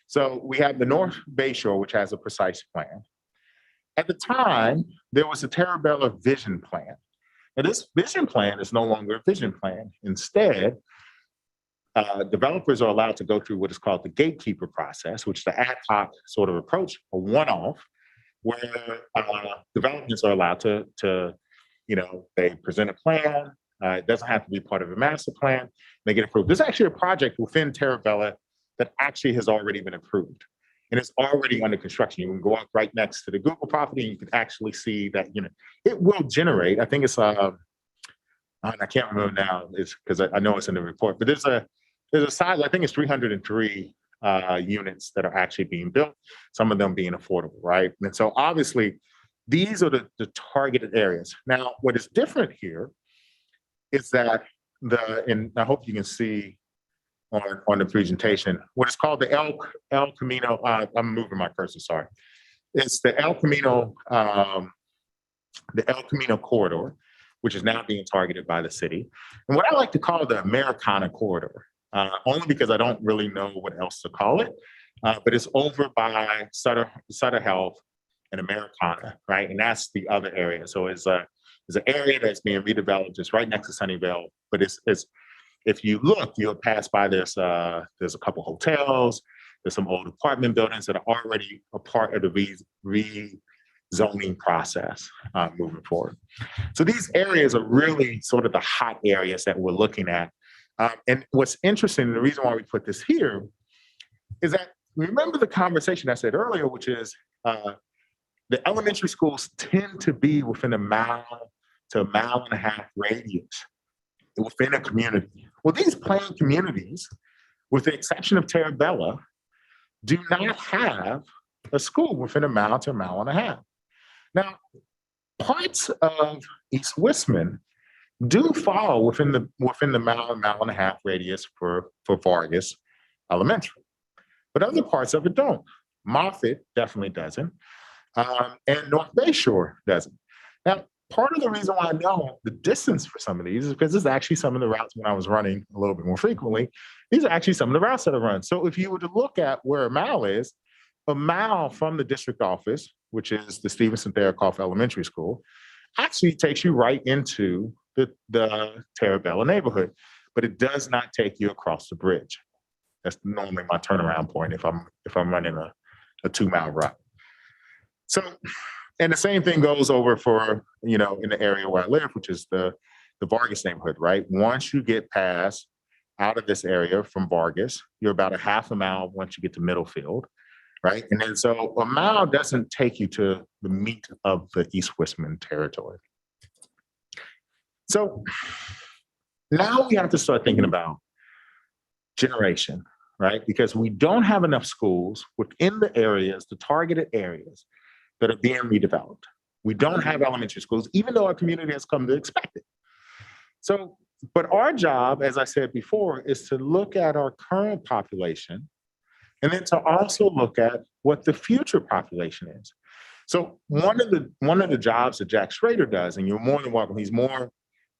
So we have the North Bayshore, which has a precise plan. At the time, there was a Terabella vision plan. Now, this vision plan is no longer a vision plan. Instead, developers are allowed to go through what is called the gatekeeper process, which is the ad hoc sort of approach, a one-off, where developers are allowed to, they present a plan. It doesn't have to be part of a master plan. They get approved. There's actually a project within Terabella that actually has already been approved. And it's already under construction. You can go up right next to the Google property and you can actually see that unit. It will generate, I think it's, I can't remember now, it's because I know it's in the report, but there's a size, I think it's 303 units that are actually being built, some of them being affordable, right? And so obviously, these are the targeted areas. Now, what is different here is that and I hope you can see on the presentation, what is called the El Camino, I'm moving my cursor, sorry. It's the El Camino corridor, which is now being targeted by the city. And what I like to call the Americana corridor, only because I don't really know what else to call it, but it's over by Sutter Health and Americana, right? And that's the other area. So it's an area that's being redeveloped just right next to Sunnyvale, but it's if you look, you'll pass by there's a couple hotels, there's some old apartment buildings that are already a part of the rezoning process moving forward. So these areas are really sort of the hot areas that we're looking at. And what's interesting, the reason why we put this here is that remember the conversation I said earlier, which is the elementary schools tend to be within a mile to a mile and a half radius within a community. Well, these planned communities, with the exception of Terabella, do not have a school within a mile to a mile and a half. Now, parts of East Westman do fall within the mile and a half radius for Vargas Elementary, but other parts of it don't. Moffett definitely doesn't, and North Bayshore doesn't. Now, part of the reason why I know the distance for some of these is because this is actually some of the routes when I was running a little bit more frequently. These are actually some of the routes that I run. So if you were to look at where a mile from the district office, which is the Stevenson Therakoff Elementary School, actually takes you right into the Terabella neighborhood, but it does not take you across the bridge. That's normally my turnaround point if I'm running a 2-mile route. So, and the same thing goes over for, in the area where I live, which is the Vargas neighborhood, right? Once you get past out of this area from Vargas, you're about a half a mile once you get to Middlefield, right? And then so a mile doesn't take you to the meat of the East Westman territory. So now we have to start thinking about generation, right? Because we don't have enough schools within the areas, the targeted areas that are being redeveloped. We don't have elementary schools, even though our community has come to expect it. So, but our job, as I said before, is to look at our current population and then to also look at what the future population is. So one of the jobs that Jack Schrader does, and you're more than welcome, he's more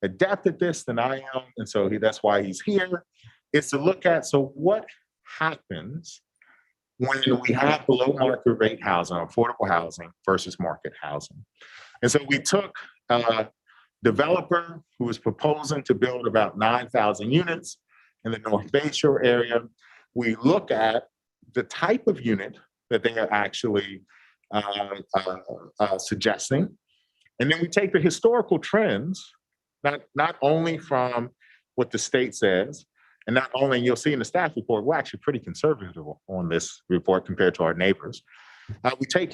adept at this than I am, and so that's why he's here, is to look at, so what happens when we have below market rate housing, affordable housing versus market housing. And so we took a developer who was proposing to build about 9,000 units in the North Bayshore area. We look at the type of unit that they are actually suggesting. And then we take the historical trends, not only from what the state says, and not only, you'll see in the staff report, we're actually pretty conservative on this report compared to our neighbors. We take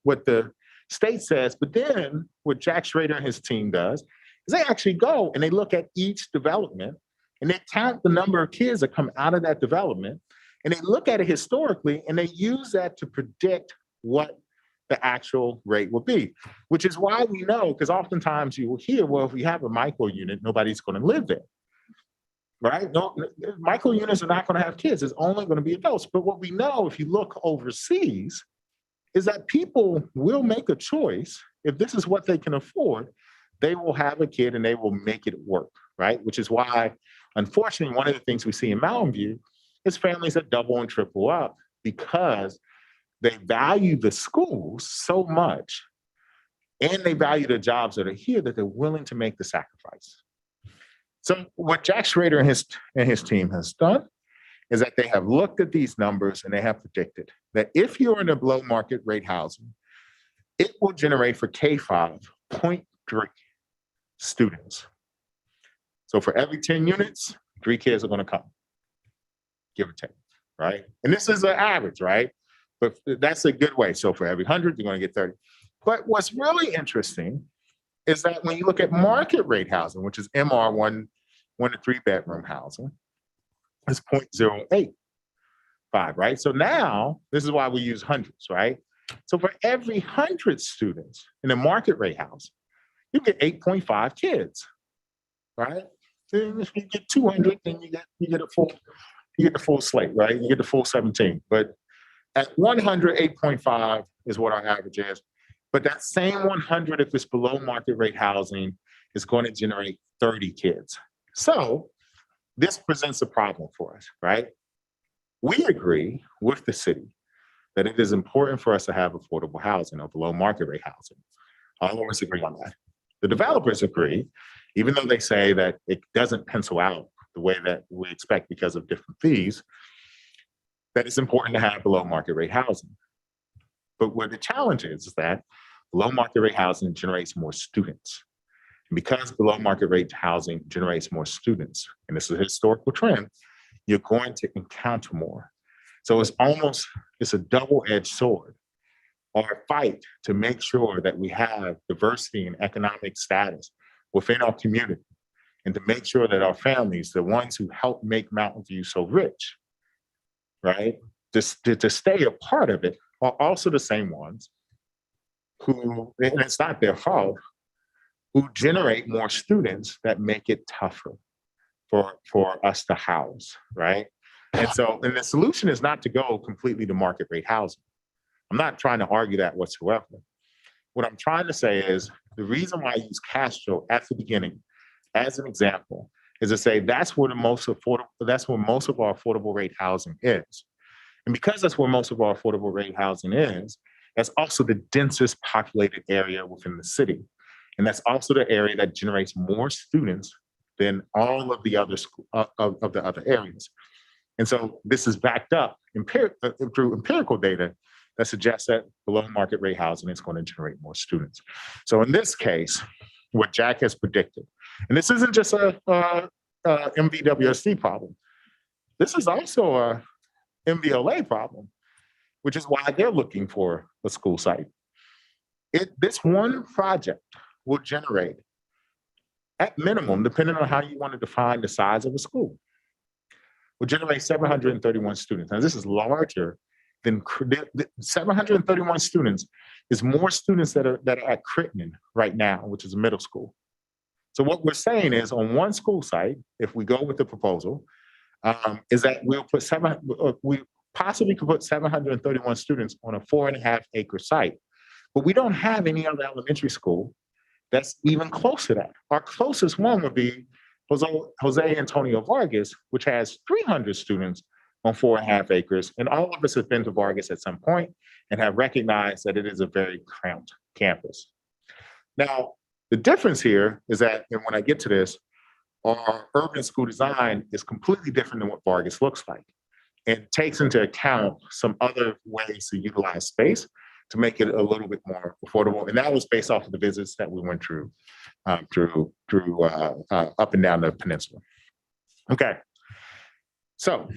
what the state says, but then what Jack Schrader and his team does is they actually go and they look at each development and they count the number of kids that come out of that development, and they look at it historically and they use that to predict what the actual rate will be, which is why we know, because oftentimes you will hear, well, if we have a micro unit, nobody's going to live there. Right? No, micro units are not going to have kids. It's only going to be adults. But what we know, if you look overseas, is that people will make a choice. If this is what they can afford, they will have a kid and they will make it work, right? Which is why, unfortunately, one of the things we see in Mountain View is families that double and triple up because they value the schools so much and they value the jobs that are here that they're willing to make the sacrifice. So what Jack Schrader and his team has done is that they have looked at these numbers and they have predicted that if you're in a below market rate housing, it will generate for K-5 0.3 students. So for every 10 units, 3 kids are going to come, give or take, right? And this is an average, right? But that's a good way. So for every 100, you're going to get 30. But what's really interesting is that when you look at market rate housing, which is MR 1 to 3 bedroom housing, it's 0.085, right? So now, this is why we use hundreds, right? So for every 100 students in a market rate house, you get 8.5 kids, right? Then if you get 200, then you get the full slate, right? You get the full 17. But at 100, 8.5 is what our average is. But that same 100, if it's below market rate housing, is going to generate 30 kids. So this presents a problem for us, right? We agree with the city that it is important for us to have affordable housing or below market rate housing. All of us agree on that. The developers agree, even though they say that it doesn't pencil out the way that we expect because of different fees, that it's important to have below market rate housing. But where the challenge is that below market rate housing generates more students. And because below market rate housing generates more students, and this is a historical trend, you're going to encounter more. So it's a double-edged sword. Our fight to make sure that we have diversity and economic status within our community, and to make sure that our families, the ones who help make Mountain View so rich, right, to stay a part of it, are also the same ones who, and it's not their fault, who generate more students that make it tougher for us to house, right? And the solution is not to go completely to market rate housing. I'm not trying to argue that whatsoever. What I'm trying to say is the reason why I use Castro at the beginning as an example is to say that's where most of our affordable rate housing is. And because that's where most of our affordable rate housing is, that's also the densest populated area within the city. And that's also the area that generates more students than all of the other of the other areas. And so this is backed up through empirical data that suggests that below market rate housing is going to generate more students. So in this case, what Jack has predicted, and this isn't just a MVWSD problem, this is also a MVLA problem, which is why they're looking for a school site. This one project will generate, at minimum, depending on how you want to define the size of a school, will generate 731 students. Now, this is larger than 731 students is more students that are at Crittenden right now, which is a middle school. So what we're saying is on one school site, if we go with the proposal, is that we possibly could put 731 students on a 4.5-acre site, but we don't have any other elementary school that's even close to that. Our closest one would be Jose Antonio Vargas, which has 300 students on 4.5 acres. And all of us have been to Vargas at some point and have recognized that it is a very cramped campus. Now, the difference here is that, and when I get to this, our urban school design is completely different than what Vargas looks like, and takes into account some other ways to utilize space to make it a little bit more affordable. And that was based off of the visits that we went through up and down the peninsula. Okay, so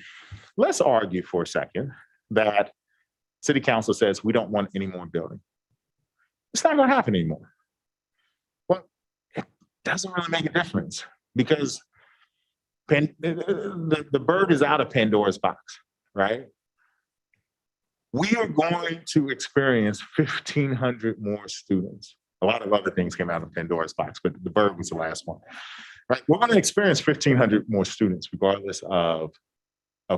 let's argue for a second that City Council says we don't want any more building. It's not gonna happen anymore. Well, it doesn't really make a difference because the bird is out of Pandora's box, right? We are going to experience 1,500 more students. A lot of other things came out of Pandora's box, but the bird was the last one, right? We're going to experience 1,500 more students regardless of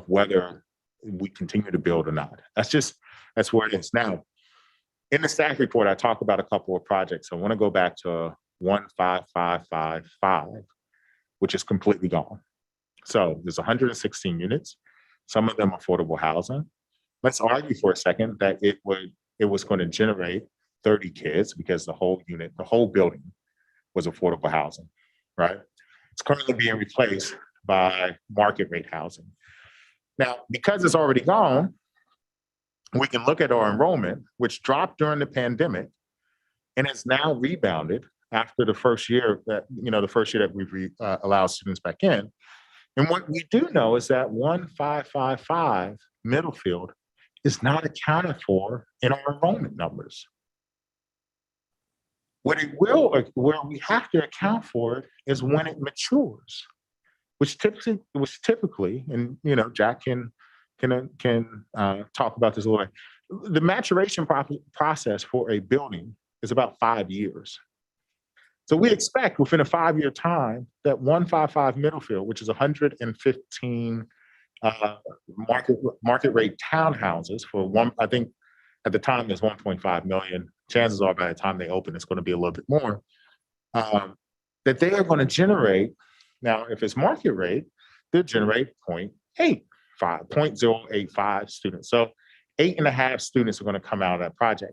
whether we continue to build or not. That's where it is. Now, in the staff report, I talk about a couple of projects. I want to go back to 15555, which is completely gone. So there's 116 units, some of them affordable housing. Let's argue for a second that it was going to generate 30 kids because the whole building was affordable housing, right? It's currently being replaced by market rate housing. Now, because it's already gone, we can look at our enrollment, which dropped during the pandemic and has now rebounded after the first year that we've allowed students back in. And what we do know is that 1555 Middlefield is not accounted for in our enrollment numbers. Where we have to account for it is when it matures, which typically, and Jack can talk about this a little bit. The maturation process for a building is about 5 years. So we expect within a 5-year time that 155 Middlefield, which is 115 market rate townhouses for I think at the time there's 1.5 million. Chances are by the time they open, it's going to be a little bit more. That they are going to generate, now if it's market rate, they'll generate 0.085 students. So 8.5 students are going to come out of that project.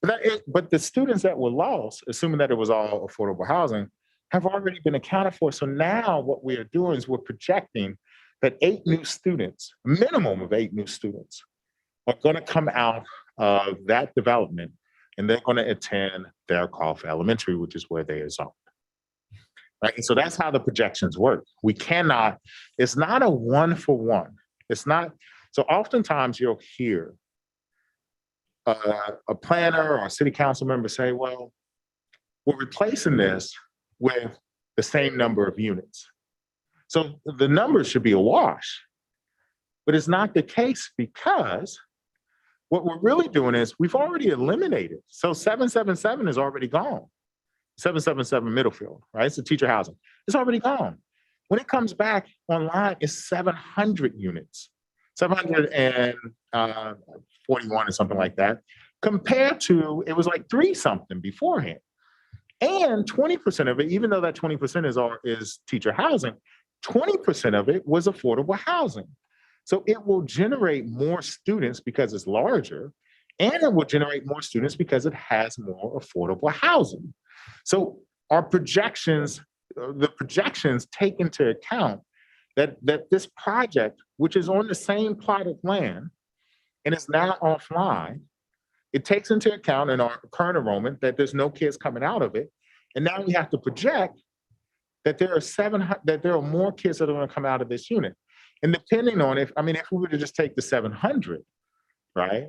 But the students that were lost, assuming that it was all affordable housing, have already been accounted for. So now what we are doing is we're projecting that 8 new students, a minimum of 8 new students, are going to come out of that development, and they're going to attend Bearcroft Elementary, which is where they are zoned. Right? And so that's how the projections work. It's not a 1-for-1. It's not So oftentimes you'll hear a planner or a city council member say, well, we're replacing this with the same number of units. So the numbers should be a wash, but it's not the case because what we're really doing is we've already eliminated. So 777 is already gone. 777 Middlefield, right? It's the teacher housing. It's already gone. When it comes back online, it's 700 units, 741 or something like that, compared to, it was like 3 something beforehand. And 20% of it, even though that 20% is teacher housing, 20% of it was affordable housing. So it will generate more students because it's larger, and it will generate more students because it has more affordable housing. So our projections, the projections take into account that this project, which is on the same plot of land and is now offline, it takes into account in our current enrollment that there's no kids coming out of it. And now we have to project that there are more kids that are going to come out of this unit. And depending on if we were to just take the 700, right?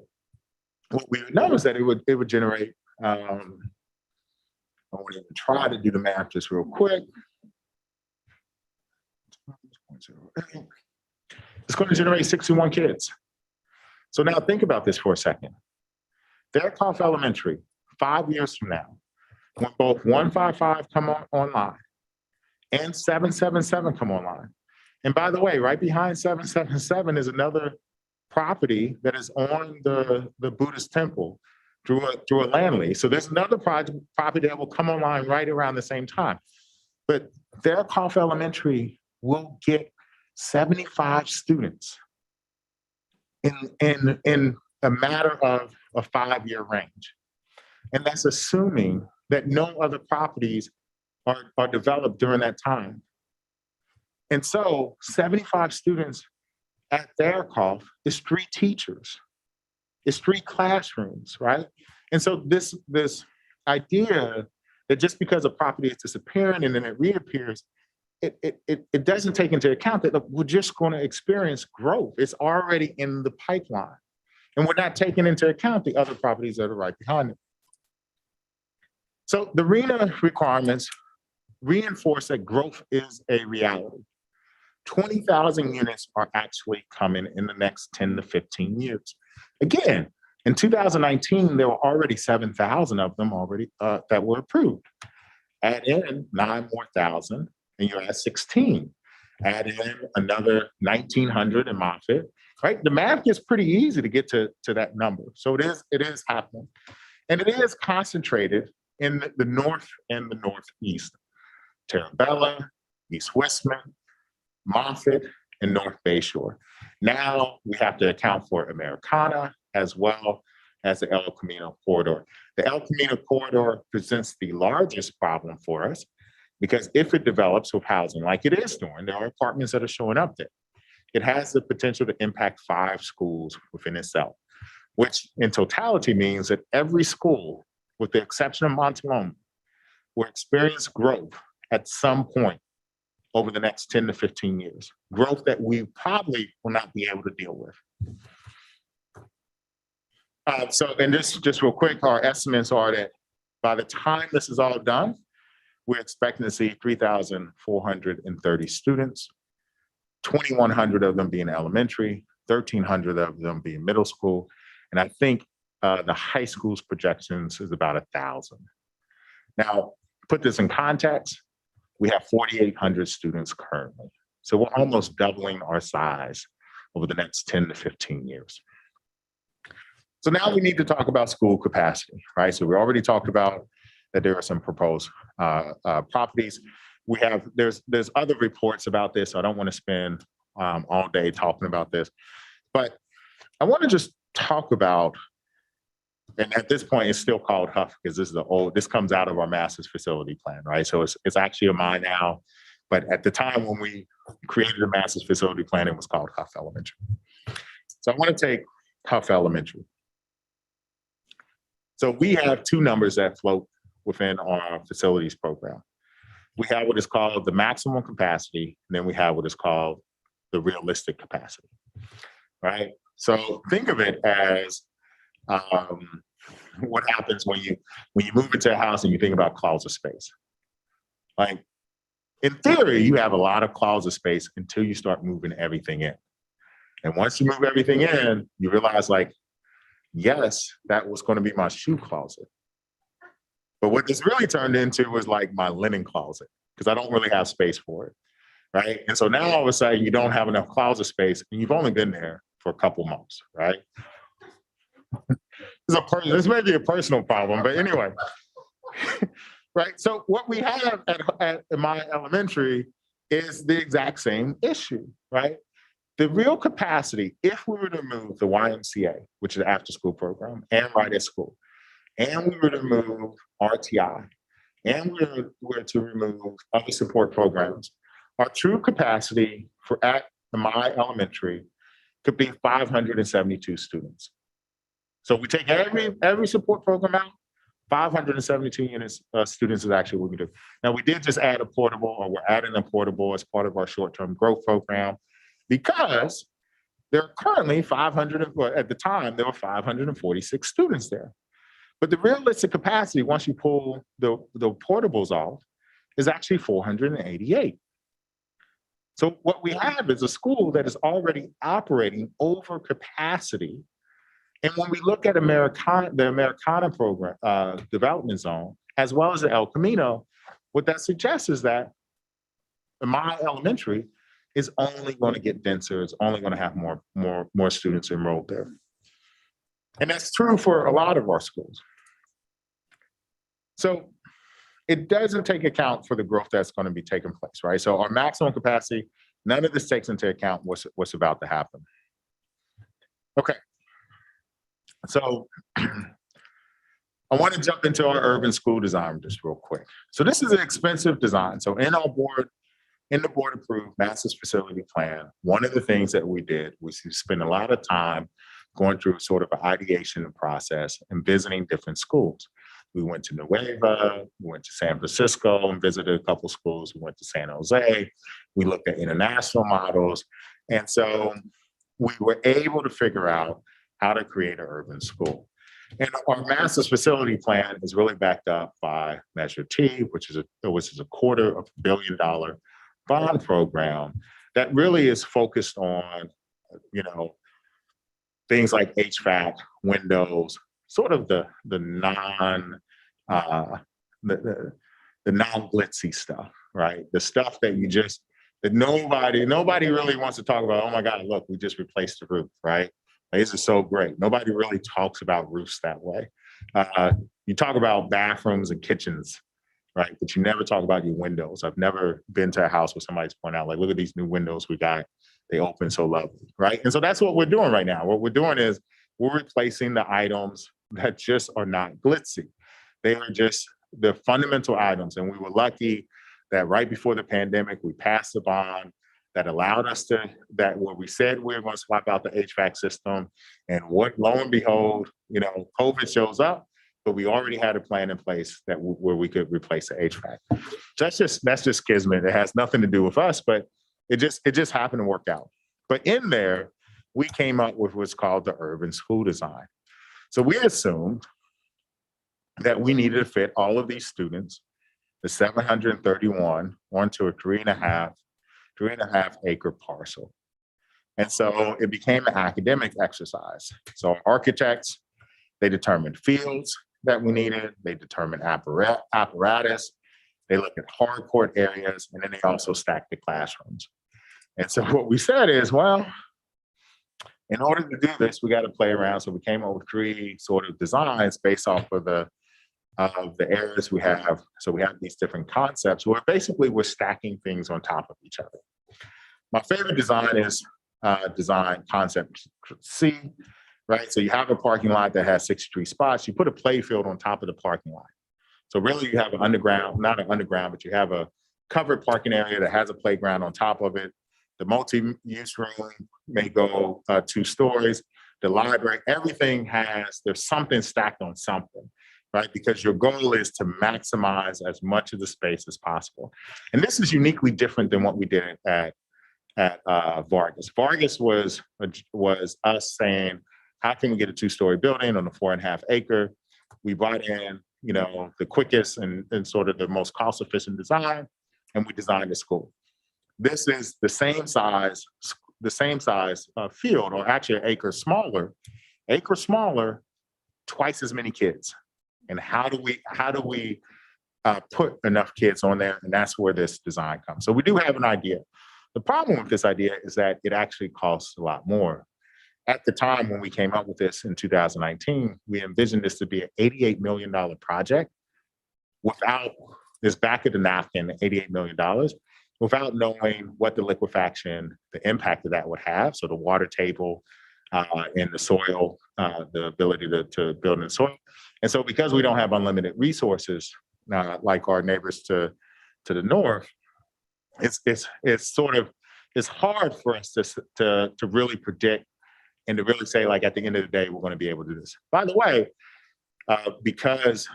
What we would know is that it would generate, I want to try to do the math just real quick. It's going to generate 61 kids. So now think about this for a second. Fairclough Elementary, 5 years from now, when both 155 come online and 777 come online. And by the way, right behind 777 is another property that is on the Buddhist temple through a land lease. So there's another property that will come online right around the same time. But Fairclough Elementary will get 75 students in a matter of a 5-year range. And that's assuming that no other properties are developed during that time. And so 75 students at Fairclough is 3 teachers, it's 3 classrooms, right? And so this idea that just because a property is disappearing and then it reappears, it doesn't take into account that we're just going to experience growth. It's already in the pipeline. And we're not taking into account the other properties that are right behind it. So the RENA requirements reinforce that growth is a reality. 20,000 units are actually coming in the next 10 to 15 years. Again, in 2019, there were already 7,000 of them already that were approved. Add in 9 more thousand, and you're at 16. Add in another 1,900 in Moffett, right? The math gets pretty easy to get to that number. So it is happening. And it is concentrated in the north and the northeast. Terabella, East Westman, Moffett, and North Bayshore. Now we have to account for Americana as well as the El Camino corridor. The El Camino corridor presents the largest problem for us because if it develops with housing like it is doing, there are apartments that are showing up there. It has the potential to impact 5 schools within itself, which in totality means that every school, with the exception of Montalona, will experience growth at some point over the next 10 to 15 years, growth that we probably will not be able to deal with. And just real quick, our estimates are that by the time this is all done, we're expecting to see 3,430 students, 2,100 of them being elementary, 1,300 of them being middle school. And I think the high school's projections is about 1,000. Now, put this in context, we have 4,800 students currently. So we're almost doubling our size over the next 10 to 15 years. So now we need to talk about school capacity, right? So we already talked about that there are some proposed properties. There's other reports about this, so I don't want to spend all day talking about this, but I want to just talk about, and at this point it's still called Huff because this comes out of our master's facility plan, right? So it's actually a mine now, but at the time when we created the master's facility plan, it was called Huff Elementary. So I want to take Huff Elementary. So we have 2 numbers that float within our facilities program. We have what is called the maximum capacity, and then we have what is called the realistic capacity, right? So think of it as what happens when you move into a house and you think about closet space. Like, in theory, you have a lot of closet space until you start moving everything in. And once you move everything in, you realize, like, yes, that was going to be my shoe closet. But what this really turned into was like my linen closet, because I don't really have space for it, right? And so now all of a sudden you don't have enough closet space, and you've only been there for a couple months, right? This may be a personal problem, but anyway, right? So what we have at my elementary is the exact same issue, right? The real capacity, if we were to move the YMCA, which is the after-school program, and Right at School, and we were to remove RTI, and we were to remove other support programs, our true capacity for at my elementary could be 572 students. So we take every support program out, 572 units students is actually what we do. Now, we did just add a portable, or we're adding a portable as part of our short-term growth program, because there are currently 500, well, at the time, there were 546 students there. But the realistic capacity, once you pull the portables off, is actually 488. So what we have is a school that is already operating over capacity. And when we look at the Americana program, development zone, as well as the El Camino, what that suggests is that my elementary is only going to get denser. It's only going to have more students enrolled there. And that's true for a lot of our schools. So it doesn't take account for the growth that's going to be taking place, right? So our maximum capacity, none of this takes into account what's about to happen. Okay. So I want to jump into our urban school design just real quick. So this is an expensive design. So in the board approved master's facility plan, one of the things that we did was to spend a lot of time going through sort of an ideation process and visiting different schools. We went to Nueva, we went to San Francisco and visited a couple schools. We went to San Jose. We looked at international models. And so we were able to figure out how to create an urban school. And our master's facility plan is really backed up by Measure T, which is a $250 million bond program that really is focused on, things like HVAC, windows, sort of the non-glitzy stuff, right? The stuff that that nobody really wants to talk about. Oh my God, look, we just replaced the roof, right? This is so great. Nobody really talks about roofs that way. You talk about bathrooms and kitchens, right? But you never talk about your windows. I've never been to a house where somebody's pointing out, like, look at these new windows we got. They open so lovely, right? And so that's what we're doing right now. What we're doing is we're replacing the items that just are not glitzy. They are just the fundamental items. And we were lucky that right before the pandemic, we passed the bond that allowed us where we said we were going to swap out the HVAC system. And lo and behold, COVID shows up, but we already had a plan in place where we could replace the HVAC. That's just kismet. It has nothing to do with us, but it just happened to work out. But in there, we came up with what's called the urban school design. So we assumed that we needed to fit all of these students, the 731, onto a 3.5 acre parcel. And so it became an academic exercise. So architects, they determined fields that we needed, they determined apparatus, they looked at hardcourt areas, and then they also stacked the classrooms. And so what we said is, well, in order to do this, we got to play around. So we came up with 3 sort of designs based off of the areas we have. So we have these different concepts where basically we're stacking things on top of each other. My favorite design is design concept C, right? So you have a parking lot that has 63 spots. You put a play field on top of the parking lot. So really you have an underground, not an underground, but you have a covered parking area that has a playground on top of it. The multi-use room may go 2 stories. The library, everything there's something stacked on something, right? Because your goal is to maximize as much of the space as possible. And this is uniquely different than what we did at Vargas. Vargas was us saying, how can we get a 2-story building on a 4.5 acre? We brought in, you know, the quickest and sort of the most cost-efficient design, and we designed the school. This is the same size field, or actually an acre smaller, twice as many kids. And how do we put enough kids on there? And that's where this design comes. So we do have an idea. The problem with this idea is that it actually costs a lot more. At the time when we came up with this in 2019, we envisioned this to be an $88 million project without this back of the napkin, $88 million, without knowing what the liquefaction, the impact of that would have. So the water table and the soil, the ability to build in the soil. And so because we don't have unlimited resources, like our neighbors to the north, it's hard for us to really predict and to really say, like, at the end of the day, we're going to be able to do this. By the way, because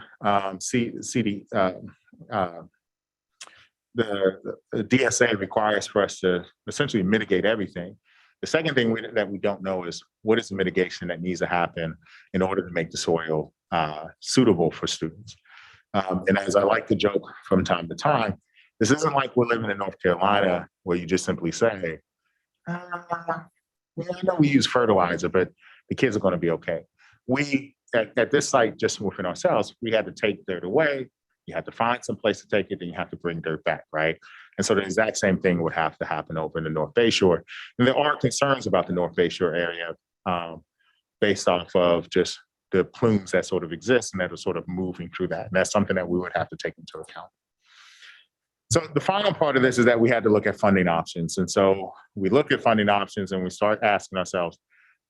the DSA requires for us to essentially mitigate everything. The second thing that we don't know is what is the mitigation that needs to happen in order to make the soil suitable for students. And as I like to joke from time to time, this isn't like we're living in North Carolina where you just simply say, well, I know we use fertilizer, but the kids are going to be okay. We, at this site, just within ourselves, we had to take dirt away. You have to find some place to take it, then you have to bring dirt back, right? And so the exact same thing would have to happen over in the North Bayshore. And there are concerns about the North Bayshore area based off of just the plumes that sort of exist and that are sort of moving through that. And that's something that we would have to take into account. So the final part of this is that we had to look at funding options. And so we look at funding options and we start asking ourselves,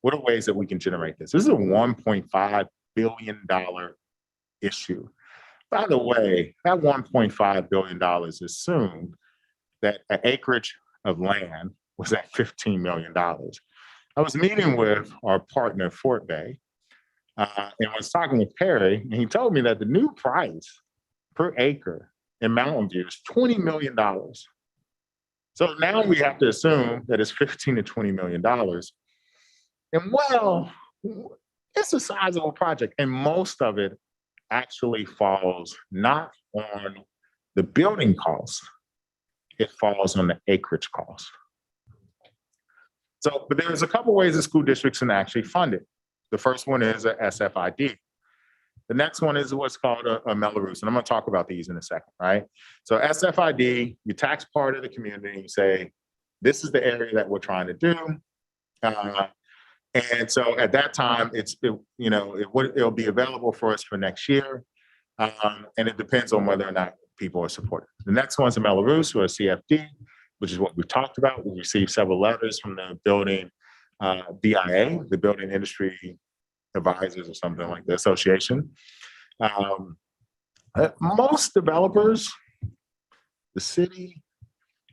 what are ways that we can generate this? This is a $1.5 billion issue. By the way, that $1.5 billion assumed that an acreage of land was at $15 million. I was meeting with our partner, Fort Bay, and I was talking with Perry, and he told me that the new price per acre in Mountain View is $20 million. So now we have to assume that it's $15 to $20 million. And well, it's a sizable project, and most of it actually falls not on the building cost, it falls on the acreage cost. So, but there's a couple ways that school districts can actually fund it. The first one is a SFID. The next one is what's called a Melrose, and I'm going to talk about these in a second, right? So SFID, you tax part of the community, you say, this is the area that we're trying to do. And so at that time, it'll be available for us for next year. And it depends on whether or not people are supported. The next one's a Melrose or a CFD, which is what we've talked about. We received several letters from the building BIA, the Building Industry Advisors or something like the association. Most developers, the city,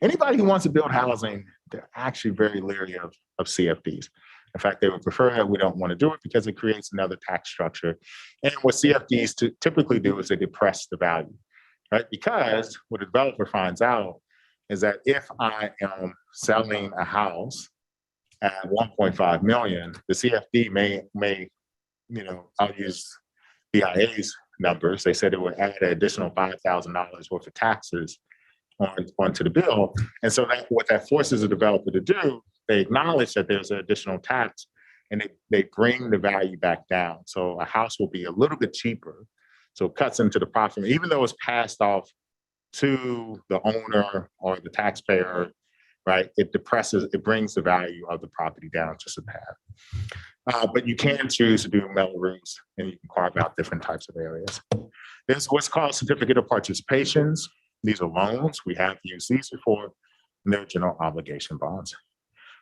anybody who wants to build housing, they're actually very leery of CFDs. In fact, they would prefer that we don't want to do it because it creates another tax structure. And what CFDs typically do is they depress the value, right? Because what a developer finds out is that if I am selling a house at 1.5 million, the CFD may, I'll use BIA's numbers. They said it would add an additional $5,000 worth of taxes onto the bill. And so what that forces a developer to do, they acknowledge that there's an additional tax and they bring the value back down. So a house will be a little bit cheaper. So it cuts into the profit, even though it's passed off to the owner or the taxpayer, right? It brings the value of the property down just a tad. But you can choose to do Melrose and you can carve out different types of areas. There's what's called certificate of participations. These are loans. We have used these before, and they're general obligation bonds.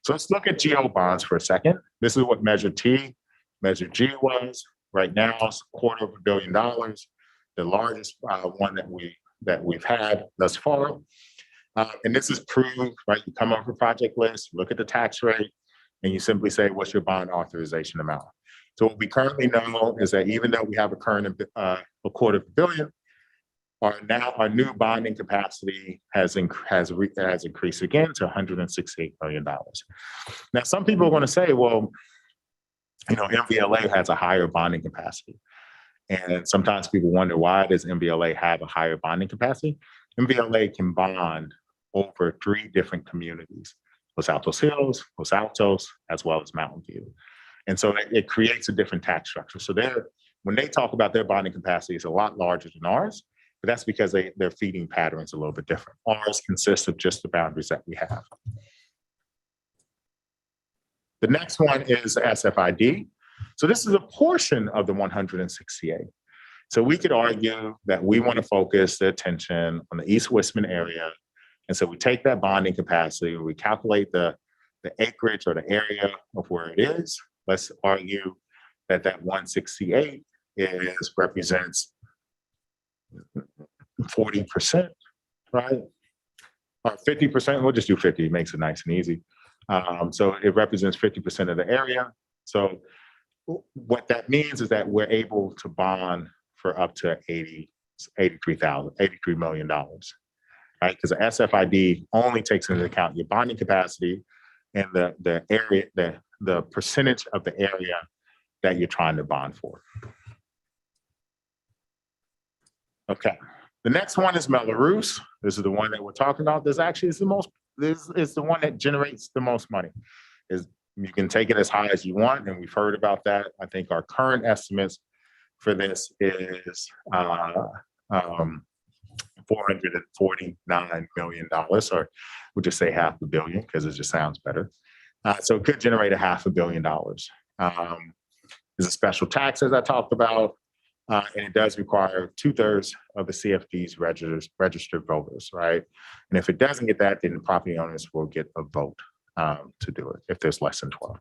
So let's look at GO bonds for a second. This is what Measure T, Measure G was. Right now, it's $250 million, the largest one that we've had thus far. And this is proved, right? You come up with a project list, look at the tax rate, and you simply say, what's your bond authorization amount? So what we currently know is that even though we have a current $250 million, our new bonding capacity has increased again to $168 million. Now, some people are going to say, well, MVLA has a higher bonding capacity. And sometimes people wonder, why does MVLA have a higher bonding capacity? MVLA can bond over 3 different communities: Los Altos Hills, Los Altos, as well as Mountain View. And so it creates a different tax structure. So when they talk about their bonding capacity, it's a lot larger than ours, but that's because their feeding patterns are a little bit different. Ours consists of just the boundaries that we have. The next one is SFID. So this is a portion of the 168. So we could argue that we want to focus the attention on the East Westman area. And so we take that bonding capacity, we calculate the acreage or the area of where it is. Let's argue that 168 represents 40%, right? Or 50%, we'll just do 50, it makes it nice and easy. So it represents 50% of the area. So what that means is that we're able to bond for up to $83 million, right? Because the SFID only takes into account your bonding capacity and the area, the percentage of the area that you're trying to bond for. Okay, the next one is Melrose. This is the one that we're talking about. This actually is the one that generates the most money. You can take it as high as you want, and we've heard about that. I think our current estimates for this is $449 million, or we'll just say $500 million because it just sounds better. So it could generate $500 million. There's a special tax, as I talked about, and it does require 2/3 of the CFD's registered voters, right? And if it doesn't get that, then the property owners will get a vote to do it if there's less than 12.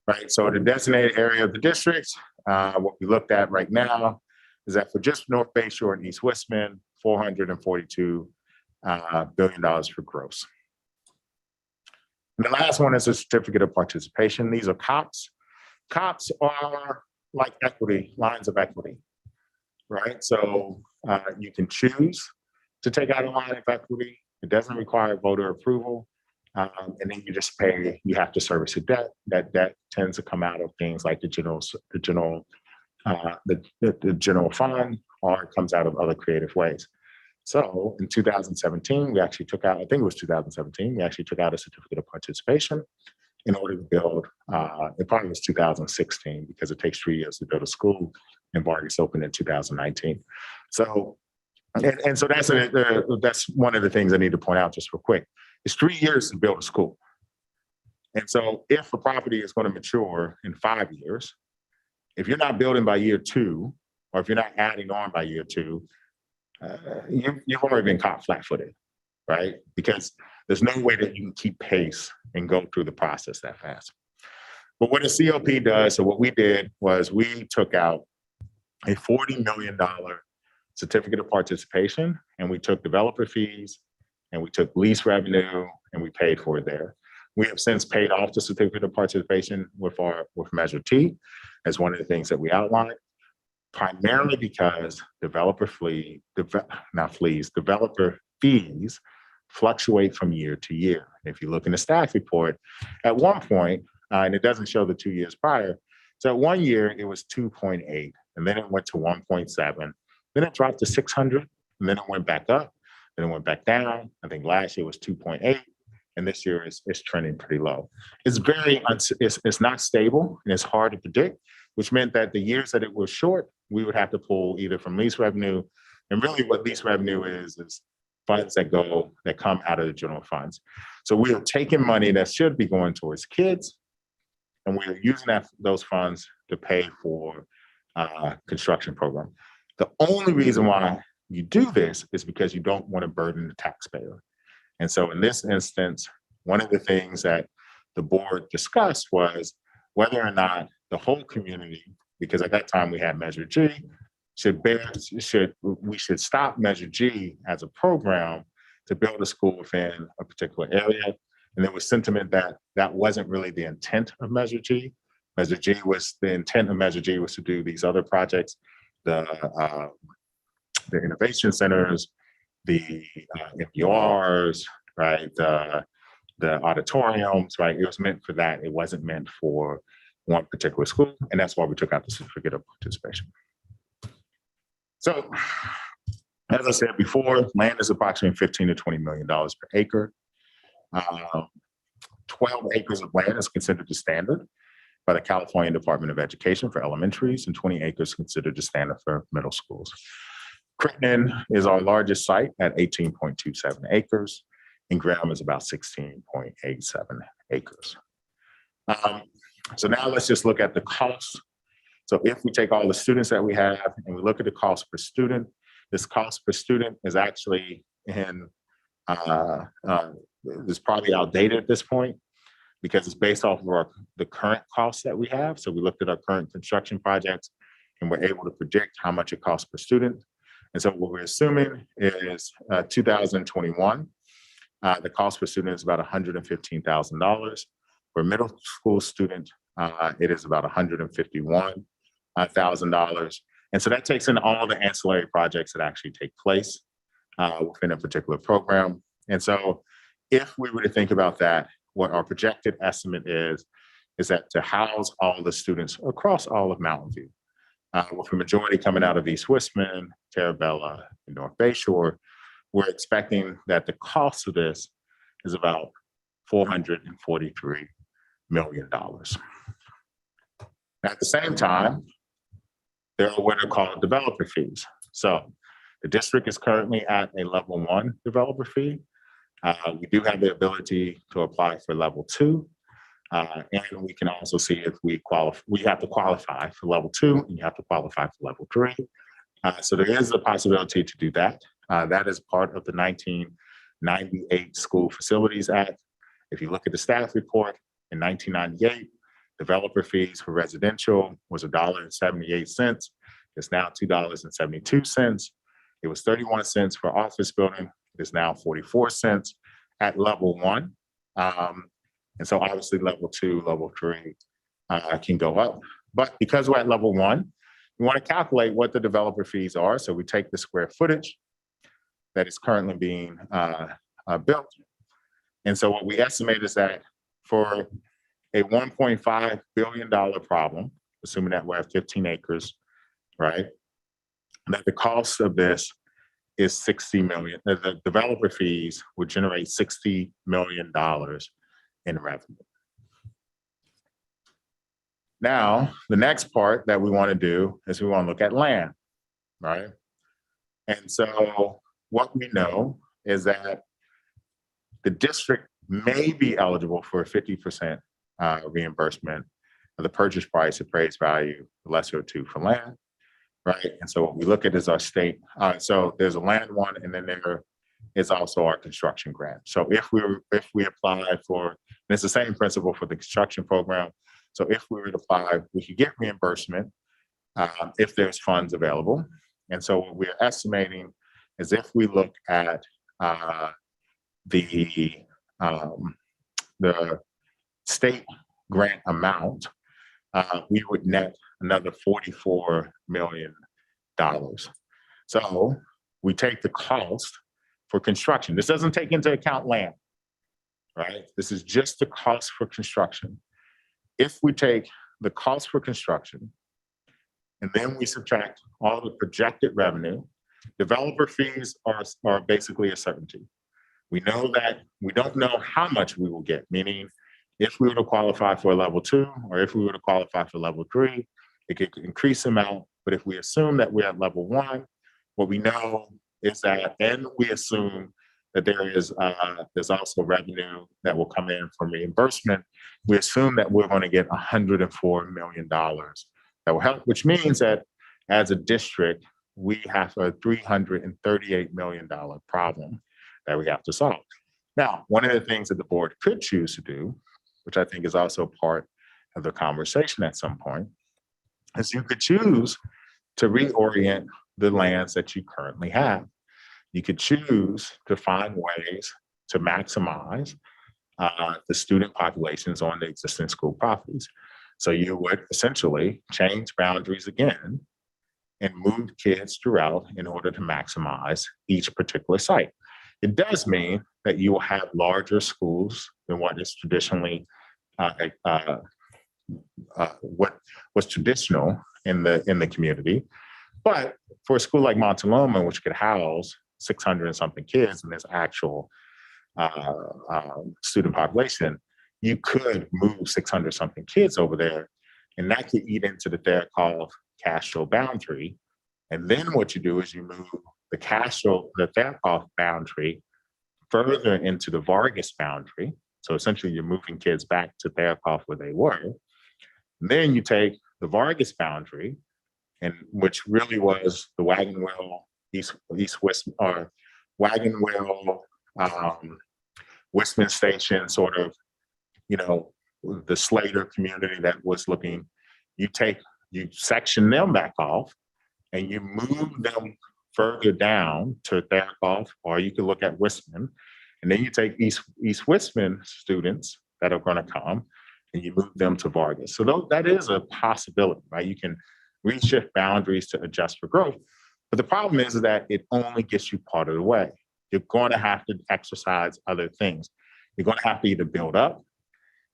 Right, so the designated area of the districts, what we looked at right now is that for just North Bayshore and East Westman, $442 billion for gross. And the last one is a certificate of participation. These are COPs. COPs are like equity, lines of equity, right? So you can choose to take out a line of equity. It doesn't require voter approval. And then you just pay, you have to service a debt. That debt tends to come out of things like the general fund, or it comes out of other creative ways. So in 2017, we actually took out, I think it was 2017, we actually took out a certificate of participation in order to build, it probably was 2016 because it takes 3 years to build a school, and Vargas opened in 2019. So, and so that's one of the things I need to point out just real quick. It's 3 years to build a school. And so if a property is going to mature in 5 years, if you're not building by year 2, or if you're not adding on by year 2, you've already been caught flat-footed, right? Because there's no way that you can keep pace and go through the process that fast. But what a COP does, so what we did was we took out a $40 million certificate of participation, and we took developer fees, and we took lease revenue, and we paid for it there. We have since paid off the certificate of participation with Measure T as one of the things that we outlined, primarily because developer fees fluctuate from year to year. If you look in the staff report, at one point, and it doesn't show the 2 years prior, so at 1 year it was 2.8, and then it went to 1.7, then it dropped to 600, and then it went back up, then it went back down. I think last year was 2.8, and this year is trending pretty low. It's not stable, and it's hard to predict, which meant that the years that it was short, we would have to pull either from lease revenue, and really what lease revenue is funds that come out of the general funds. So we are taking money that should be going towards kids, and we're using those funds to pay for construction program. The only reason why you do this is because you don't want to burden the taxpayer. And so in this instance, one of the things that the board discussed was whether or not the whole community, because at that time we had Measure G, we should stop Measure G as a program to build a school within a particular area. And there was sentiment that that wasn't really the intent of Measure G. The intent of Measure G was to do these other projects, the the innovation centers, the MURs, right? The auditoriums, right? It was meant for that. It wasn't meant for one particular school. And that's why we took out the certificate of participation. So, as I said before, land is approximately $15 to $20 million per acre. 12 acres of land is considered the standard by the California Department of Education for elementaries, and 20 acres considered the standard for middle schools. Crittenden is our largest site at 18.27 acres, and Graham is about 16.87 acres. So now let's just look at the cost. So if we take all the students that we have and we look at the cost per student, this cost per student is actually is probably outdated at this point because it's based off of the current costs that we have. So we looked at our current construction projects and we're able to predict how much it costs per student. And so what we're assuming is 2021, the cost per student is about $115,000. For a middle school student, it is about $151,000. And so that takes in all the ancillary projects that actually take place within a particular program. And so if we were to think about that, what our projected estimate is that to house all the students across all of Mountain View, with the majority coming out of East Westman, Terabella, and North Bayshore, we're expecting that the cost of this is about $443 million. Now, at the same time, there are what are called developer fees. So the district is currently at a level 1 developer fee. We do have the ability to apply for level 2. And we can also see if we qualify. We have to qualify for level 2 and you have to qualify for level 3. So there is a possibility to do that. That is part of the 1998 School Facilities Act. If you look at the staff report, in 1998, developer fees for residential was $1.78. It's now $2.72. It was 31 cents for office building. It's now 44 cents at level 1. And so obviously level 2, level 3 can go up. But because we're at level 1, we want to calculate what the developer fees are. So we take the square footage that is currently being built. And so what we estimate is that for a $1.5 billion problem, assuming that we have 15 acres, right? That the cost of this is $60 million. The developer fees would generate $60 million in revenue. Now, the next part that we want to do is we want to look at land, right? And so what we know is that the district may be eligible for a 50% reimbursement of the purchase price, appraised value, lesser of 2 for land, right? And so what we look at is our state. So there's a land one, and then there is also our construction grant. So if we apply for, and it's the same principle for the construction program. So if we were to apply, we could get reimbursement if there's funds available. And so what we're estimating is if we look at the state grant amount, we would net another $44 million. So we take the cost for construction. This doesn't take into account land, right? This is just the cost for construction. If we take the cost for construction and then we subtract all the projected revenue, developer fees are basically a certainty. We know that we don't know how much we will get, meaning if we were to qualify for a level 2 or if we were to qualify for level 3, it could increase the amount. But if we assume that we're at level 1, what we know is that, and we assume that there's also revenue that will come in from reimbursement, we assume that we're going to get $104 million that will help, which means that as a district, we have a $338 million problem that we have to solve. Now, one of the things that the board could choose to do, which I think is also part of the conversation at some point, is you could choose to reorient the lands that you currently have. You could choose to find ways to maximize the student populations on the existing school properties. So you would essentially change boundaries again and move kids throughout in order to maximize each particular site. It does mean that you will have larger schools than what is traditionally what was traditional in the community. But for a school like Montaloma, which could house 600 and something kids in this actual student population, you could move 600 something kids over there, and that could eat into the Therapov-Castro boundary. And then what you do is you move the Therapov boundary further into the Vargas boundary. So essentially you're moving kids back to Therapov where they were. And then you take the Vargas boundary, and which really was the Wagon Wheel, Wagon Wheel, Westman Station, sort of, the Slater community that was looking, you section them back off and you move them further down to Therapov, or you could look at Westman, and then you take East Westman students that are going to come and you move them to Vargas. So that is a possibility, right? You can reshift boundaries to adjust for growth. But the problem is that it only gets you part of the way. You're going to have to exercise other things. You're going to have to either build up,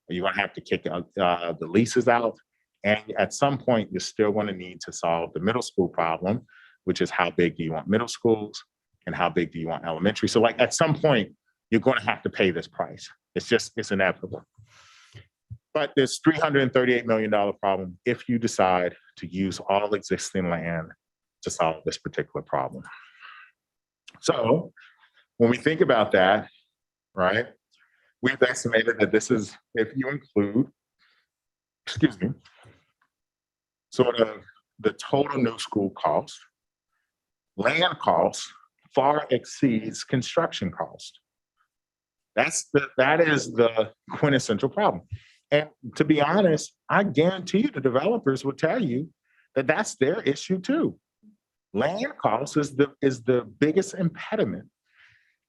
or you're going to have to kick the leases out. And at some point, you're still going to need to solve the middle school problem, which is how big do you want middle schools and how big do you want elementary? So like at some point, you're going to have to pay this price. It's inevitable. But this $338 million problem if you decide to use all existing land to solve this particular problem. So when we think about that, right, we've estimated that this is, if you include, sort of the total new school cost, land cost far exceeds construction cost. That is the quintessential problem. And to be honest, I guarantee you the developers will tell you that that's their issue too. Land cost is the biggest impediment.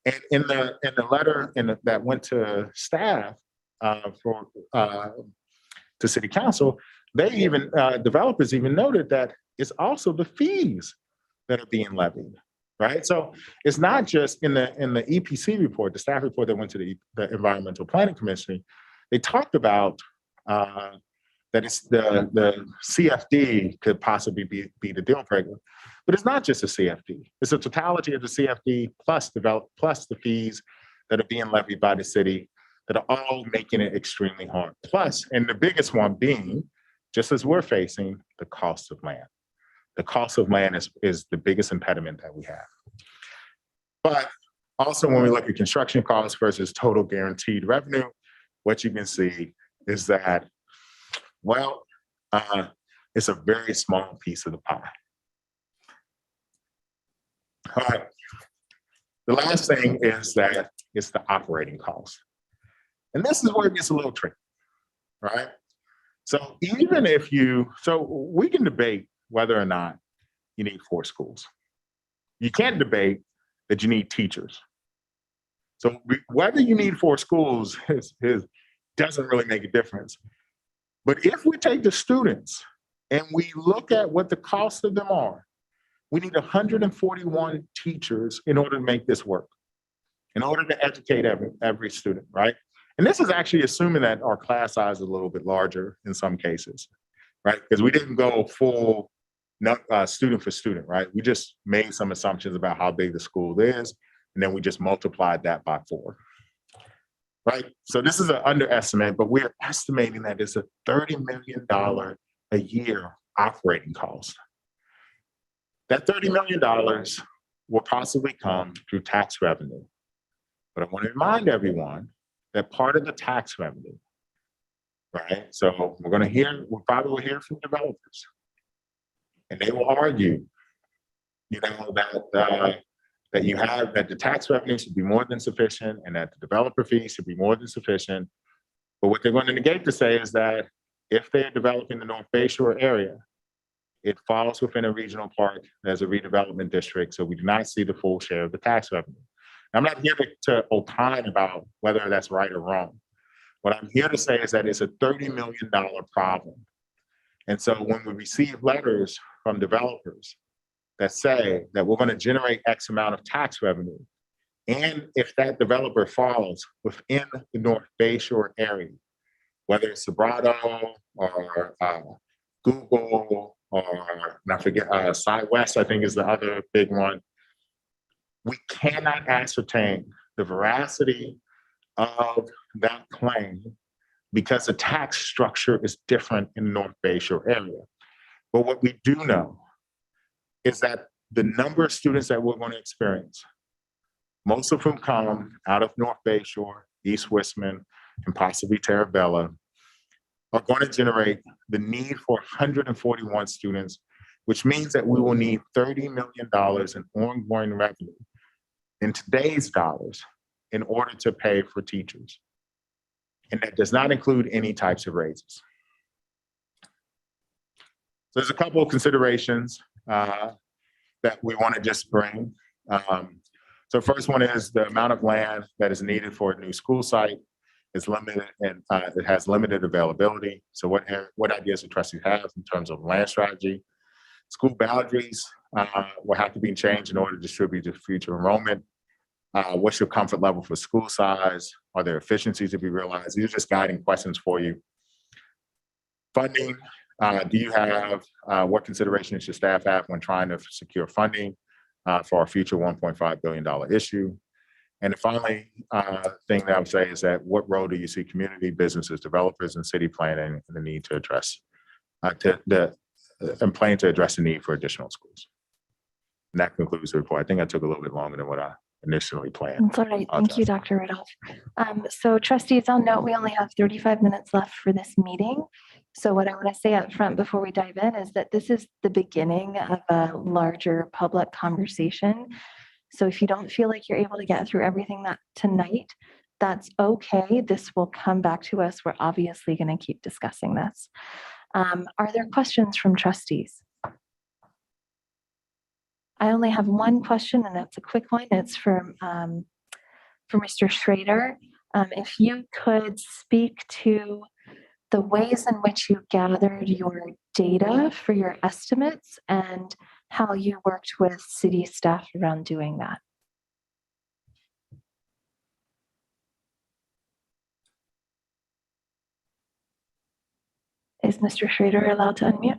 And in the letter that went to staff to city council, they even developers even noted that it's also the fees that are being levied, right? So it's not just in the EPC report, the staff report that went to the Environmental Planning Commission. They talked about that it's the CFD could possibly be the deal breaker, but it's not just a CFD. It's a totality of the CFD plus the fees that are being levied by the city that are all making it extremely hard. Plus, and the biggest one being, just as we're facing, the cost of land. The cost of land is the biggest impediment that we have. But also when we look at construction costs versus total guaranteed revenue, what you can see is that, well, it's a very small piece of the pie. All right. The last thing is that it's the operating cost. And this is where it gets a little tricky, right? So even if we can debate whether or not you need 4 schools. You can't debate that you need teachers. So whether you need 4 schools doesn't really make a difference. But if we take the students and we look at what the costs of them are, we need 141 teachers in order to make this work, in order to educate every student, right? And this is actually assuming that our class size is a little bit larger in some cases, right? Because we didn't go full student for student, right? We just made some assumptions about how big the school is, and then we just multiplied that by 4, right? So this is an underestimate, but we're estimating that it's a $30 million a year operating cost. That $30 million will possibly come through tax revenue. But I want to remind everyone that part of the tax revenue, right? So we'll probably will hear from developers. And they will argue, that the tax revenue should be more than sufficient and that the developer fees should be more than sufficient. But what they're going to negate to say is that if they're developing the North Bayshore area, it falls within a regional park as a redevelopment district, so we do not see the full share of the tax revenue. I'm not here to opine about whether that's right or wrong. What I'm here to say is that it's a $30 million problem. And so when we receive letters from developers that say that we're going to generate X amount of tax revenue. And if that developer falls within the North Bayshore area, whether it's Sobrato or Google or, and I forget, SideWest, I think is the other big one, we cannot ascertain the veracity of that claim because the tax structure is different in the North Bayshore area. But what we do know is that the number of students that we're going to experience, most of whom come out of North Bayshore, East Westman, and possibly Terabella, are going to generate the need for 141 students, which means that we will need $30 million in ongoing revenue in today's dollars in order to pay for teachers. And that does not include any types of raises. So there's a couple of considerations that we want to just bring. So first one is the amount of land that is needed for a new school site is limited and it has limited availability. So what ideas do trustees have in terms of land strategy? School boundaries will have to be changed in order to distribute the future enrollment. What's your comfort level for school size? Are there efficiencies to be realized? These are just guiding questions for you. Funding, do you have, what considerations should staff have when trying to secure funding for our future $1.5 billion issue? And the finally, thing that I would say is that what role do you see community, businesses, developers, and city planning in the need to address, and plan to address the need for additional schools? And that concludes the report. I think I took a little bit longer than what I initially planned. That's all right. Thank you, Dr. Rudolph. So trustees, I'll note we only have 35 minutes left for this meeting. So what I want to say up front before we dive in is that this is the beginning of a larger public conversation. So if you don't feel like you're able to get through everything tonight, that's okay. This will come back to us. We're obviously going to keep discussing this. Are there questions from trustees? I only have one question, and that's a quick one. It's for Mr. Schrader. If you could speak to the ways in which you gathered your data for your estimates and how you worked with city staff around doing that. Is Mr. Schrader allowed to unmute?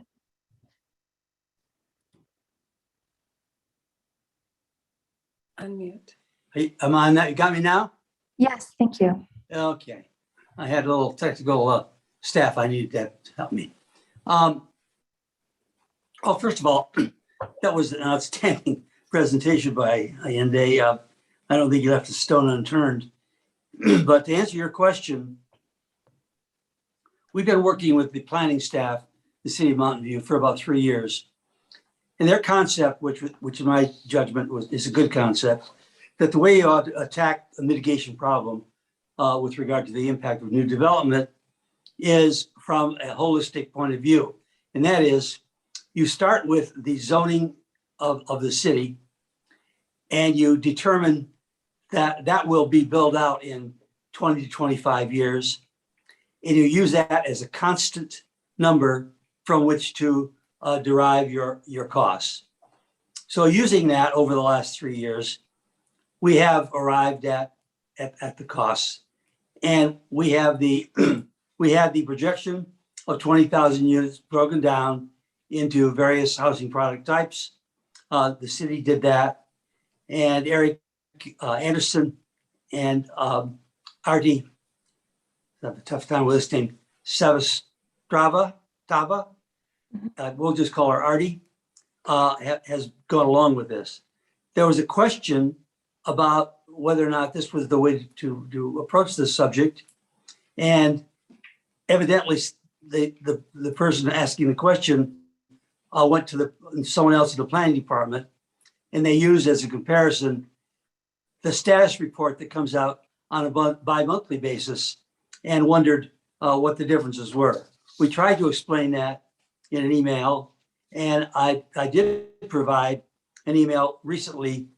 Unmute. Hey, am I on that? You got me now? Yes, thank you. Okay. I had a little technical staff I needed to help me. Oh, first of all, that was an outstanding presentation by Allende. I don't think you left a stone unturned. But to answer your question, we've been working with the planning staff, the city of Mountain View, for about 3 years. And their concept, which in my judgment is a good concept, that the way you ought to attack a mitigation problem with regard to the impact of new development is from a holistic point of view. And that is, you start with the zoning of the city, and you determine that that will be built out in 20 to 25 years. And you use that as a constant number from which to derive your costs. So using that over the last 3 years, we have arrived at the costs. And we have the we had the projection of 20,000 units broken down into various housing product types. The city did that, and Eric Anderson and Artie, I have a tough time with this name, Tava, we'll just call her Artie, has gone along with this. There was a question about whether or not this was the way to approach this subject, and evidently the person asking the question went to someone else in the planning department, and they used as a comparison the status report that comes out on a bi-monthly basis and wondered what the differences were. We tried to explain that in an email, and I did provide an email recently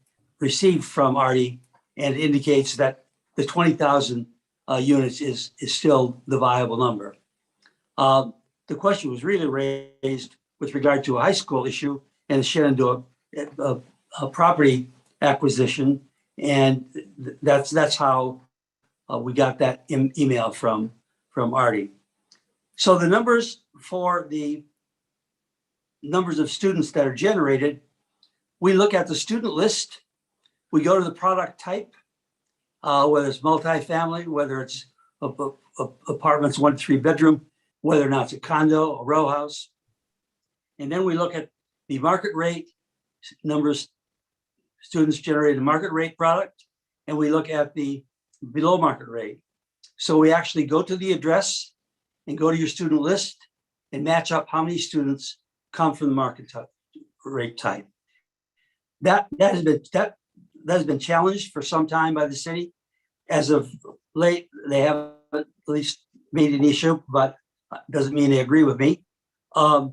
received from Artie, and it indicates that the 20,000 units is still the viable number. The question was really raised with regard to a high school issue and the Shenandoah property acquisition. And that's how we got that email from Artie. So the numbers for the numbers of students that are generated, we look at the student list, we go to the product type, whether it's multifamily, whether it's apartments, 1 to 3 bedroom, whether or not it's a condo, a row house. And then we look at the market rate, numbers, students generated market rate product, and we look at the below market rate. So we actually go to the address and go to your student list and match up how many students come from the market rate type. That has been challenged for some time by the city. As of late, they haven't at least made an issue, but doesn't mean they agree with me. But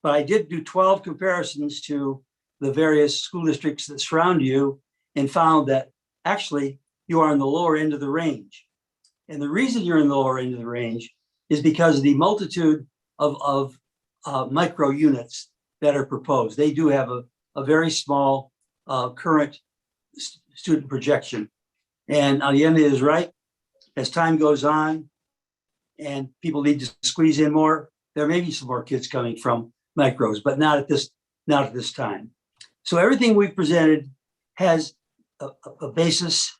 I did do 12 comparisons to the various school districts that surround you and found that actually you are in the lower end of the range. And the reason you're in the lower end of the range is because of the multitude of micro units that are proposed. They do have a very small current student projection. And Allende is right. As time goes on and people need to squeeze in more, there may be some more kids coming from micros, but not at this time. So everything we've presented has a basis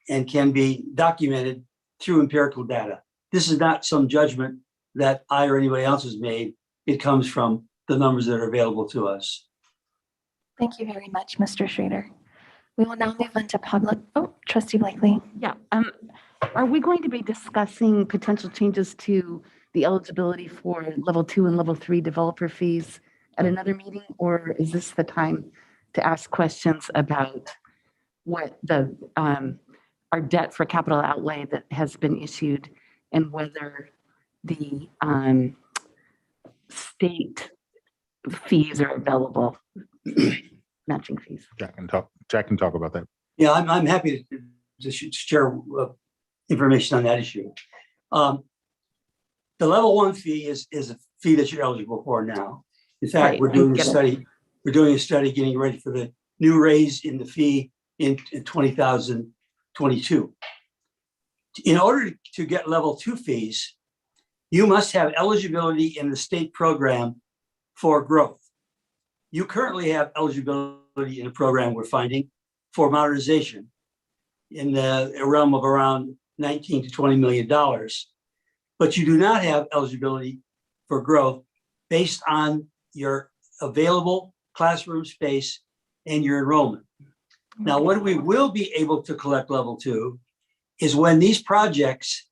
and can be documented through empirical data. This is not some judgment that I or anybody else has made. It comes from the numbers that are available to us. Thank you very much, Mr. Schrader. We will now move on to public. Oh, Trustee Blakely. Yeah. Are we going to be discussing potential changes to the eligibility for level 2 and level 3 developer fees at another meeting, or is this the time to ask questions about what the our debt for capital outlay that has been issued and whether the state fees are available, matching fees? Jack can talk about that. Yeah, I'm happy to share information on that issue. The level 1 fee is a fee that you're eligible for now. In fact, Right, we're doing I a get it. study. We're doing a study getting ready for the new raise in the fee in 2022. In order to get level 2 fees, you must have eligibility in the state program for growth. You currently have eligibility in a program we're finding for modernization in the realm of around $19 to $20 million. But you do not have eligibility for growth based on your available classroom space and your enrollment. Now, when we will be able to collect level 2 is when these projects,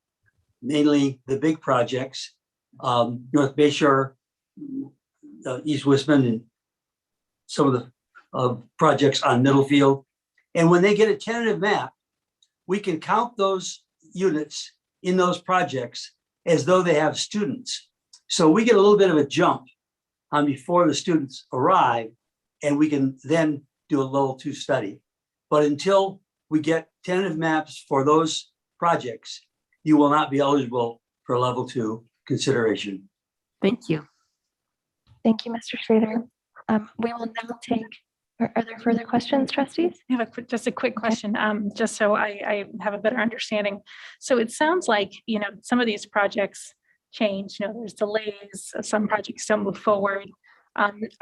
mainly the big projects, North Bayshore, East Wisman, and some of the projects on Middlefield. And when they get a tentative map, we can count those units in those projects as though they have students. So we get a little bit of a jump on before the students arrive, and we can then do a level 2 study. But until we get tentative maps for those projects, you will not be eligible for level 2 consideration. Thank you. Thank you, Mr. Schrader. We will now take, are there further questions, trustees? I have just a quick question, just so I have a better understanding. So it sounds like, some of these projects change, there's delays, some projects don't move forward.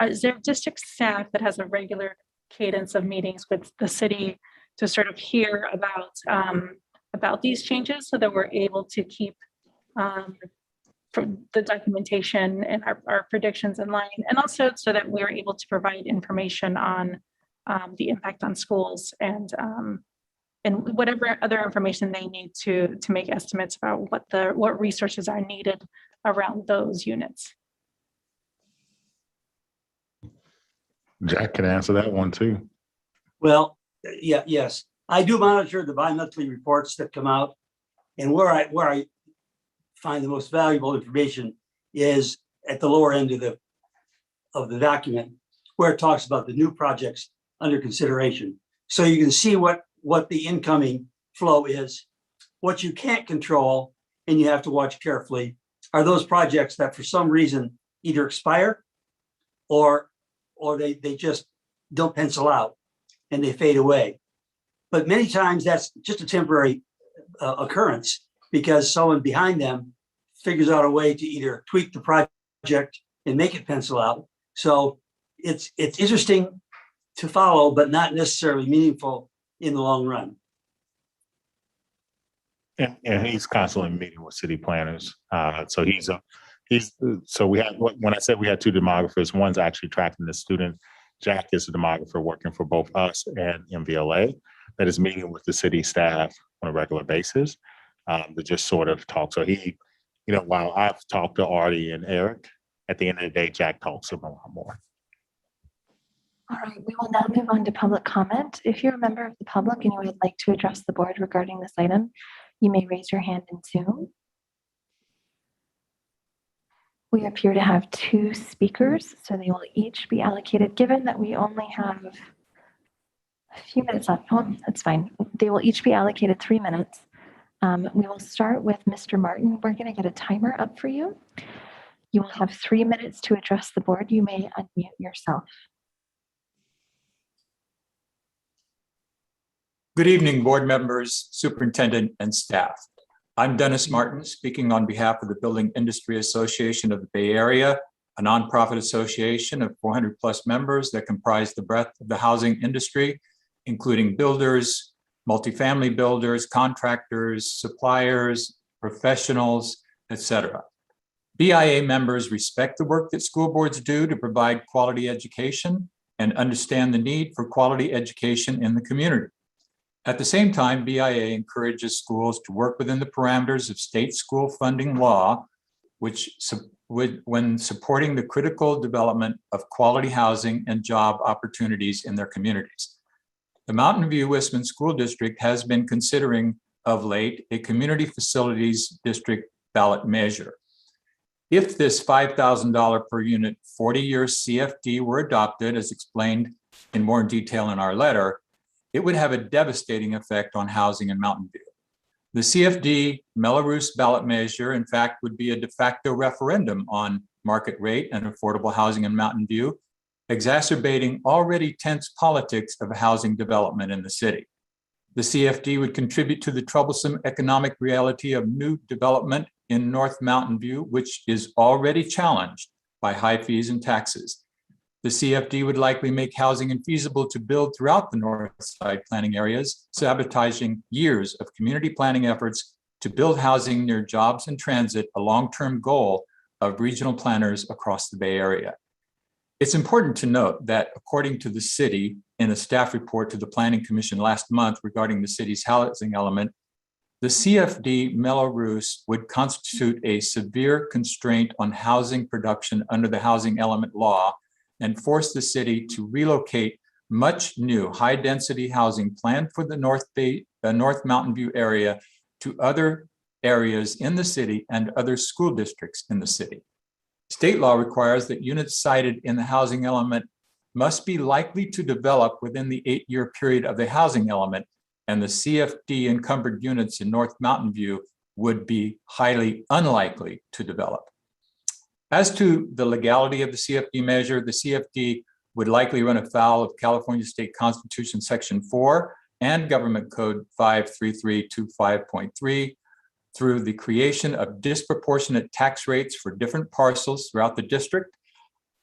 Is there district staff that has a regular cadence of meetings with the city to sort of hear about these changes so that we're able to keep from the documentation and our predictions in line, and also so that we're able to provide information on the impact on schools and whatever other information they need to make estimates about what resources are needed around those units. Jack can answer that one too. Well, yes, I do monitor the bi-monthly reports that come out, and where I find the most valuable information is at the lower end of the document, where it talks about the new projects under consideration. So you can see what the incoming flow is. What you can't control, and you have to watch carefully, are those projects that for some reason either expire or they just don't pencil out and they fade away. But many times that's just a temporary occurrence because someone behind them figures out a way to either tweak the project and make it pencil out. So it's interesting to follow, but not necessarily meaningful in the long run. And he's constantly meeting with city planners. So so we had, when I said we had two demographers, one's actually tracking the student. Jack is a demographer working for both us and MVLA that is meeting with the city staff on a regular basis to just sort of talk. So he, while I've talked to Artie and Eric, at the end of the day, Jack talks to him a lot more. All right, we will now move on to public comment. If you're a member of the public and you would like to address the board regarding this item, you may raise your hand in Zoom. We appear to have two speakers, so they will each be allocated, given that we only have a few minutes left. Oh, that's fine. They will each be allocated 3 minutes. We will start with Mr. Martin. We're going to get a timer up for you. You will have 3 minutes to address the board. You may unmute yourself. Good evening, board members, superintendent, and staff. I'm Dennis Martin, speaking on behalf of the Building Industry Association of the Bay Area, a nonprofit association of 400 plus members that comprise the breadth of the housing industry, including builders, multifamily builders, contractors, suppliers, professionals, etc. BIA members respect the work that school boards do to provide quality education and understand the need for quality education in the community. At the same time, BIA encourages schools to work within the parameters of state school funding law, when supporting the critical development of quality housing and job opportunities in their communities. The Mountain View Westman School District has been considering of late a community facilities district ballot measure. If this $5,000 per unit 40-year CFD were adopted, as explained in more detail in our letter, it would have a devastating effect on housing in Mountain View. The CFD Melrose ballot measure, in fact, would be a de facto referendum on market rate and affordable housing in Mountain View, exacerbating already tense politics of housing development in the city. The CFD would contribute to the troublesome economic reality of new development in North Mountain View, which is already challenged by high fees and taxes. The CFD would likely make housing infeasible to build throughout the north side planning areas, sabotaging years of community planning efforts to build housing near jobs and transit, a long-term goal of regional planners across the Bay Area. It's important to note that according to the city, in a staff report to the Planning Commission last month regarding the city's housing element, the CFD Melrose would constitute a severe constraint on housing production under the housing element law and force the city to relocate much new high-density housing planned for the North Mountain View area to other areas in the city and other school districts in the city. State law requires that units cited in the housing element must be likely to develop within the 8-year period of the housing element, and the CFD encumbered units in North Mountain View would be highly unlikely to develop. As to the legality of the CFD measure, the CFD would likely run afoul of California State Constitution Section 4 and Government Code 53325.3 through the creation of disproportionate tax rates for different parcels throughout the district.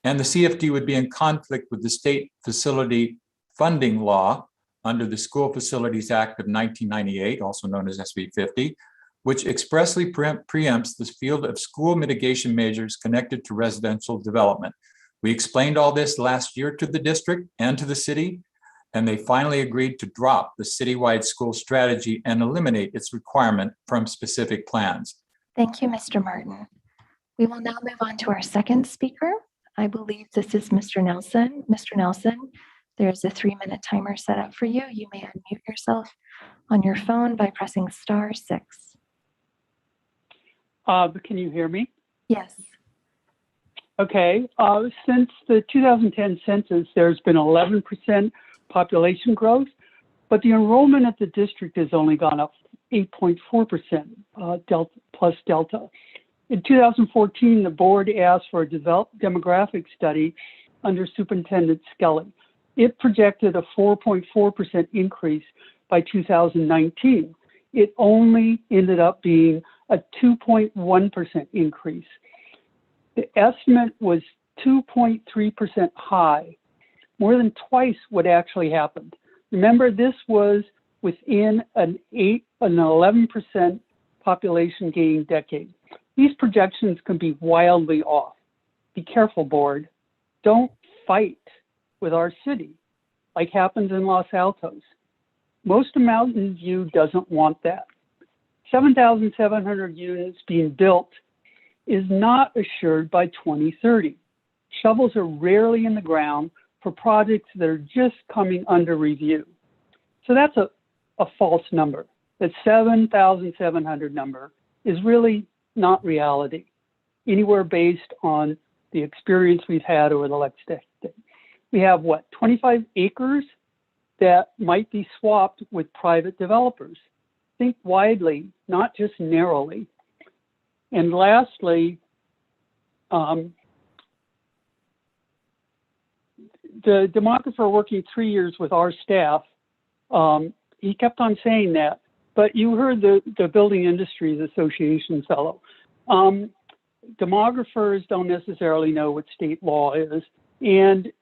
And the CFD would be in conflict with the state facility funding law under the School Facilities Act of 1998, also known as SB 50, which expressly preempts the field of school mitigation measures connected to residential development. We explained all this last year to the district and to the city, and they finally agreed to drop the citywide school strategy and eliminate its requirement from specific plans. Thank you, Mr. Martin. We will now move on to our second speaker. I believe this is Mr. Nelson. Mr. Nelson, there's a 3-minute timer set up for you. You may unmute yourself on your phone by pressing *6. Can you hear me? Yes. Okay. Since the 2010 census, there's been 11% population growth, but the enrollment at the district has only gone up 8.4% plus Delta. In 2014, the board asked for a demographic study under Superintendent Skelly. It projected a 4.4% increase by 2019. It only ended up being a 2.1% increase. The estimate was 2.3% high, more than twice what actually happened. Remember, this was within an 11% population gain decade. These projections can be wildly off. Be careful, board. Don't fight with our city like happens in Los Altos. Most of Mountain View doesn't want that. 7,700 units being built is not assured by 2030. Shovels are rarely in the ground for projects that are just coming under review. So that's a false number. That 7,700 number is really not reality, anywhere based on the experience we've had over the last decade. We have, 25 acres that might be swapped with private developers. Think widely, not just narrowly. And lastly, the demographer working 3 years with our staff, he kept on saying that, but you heard the Building Industries Association fellow. Demographers don't necessarily know what state law is. And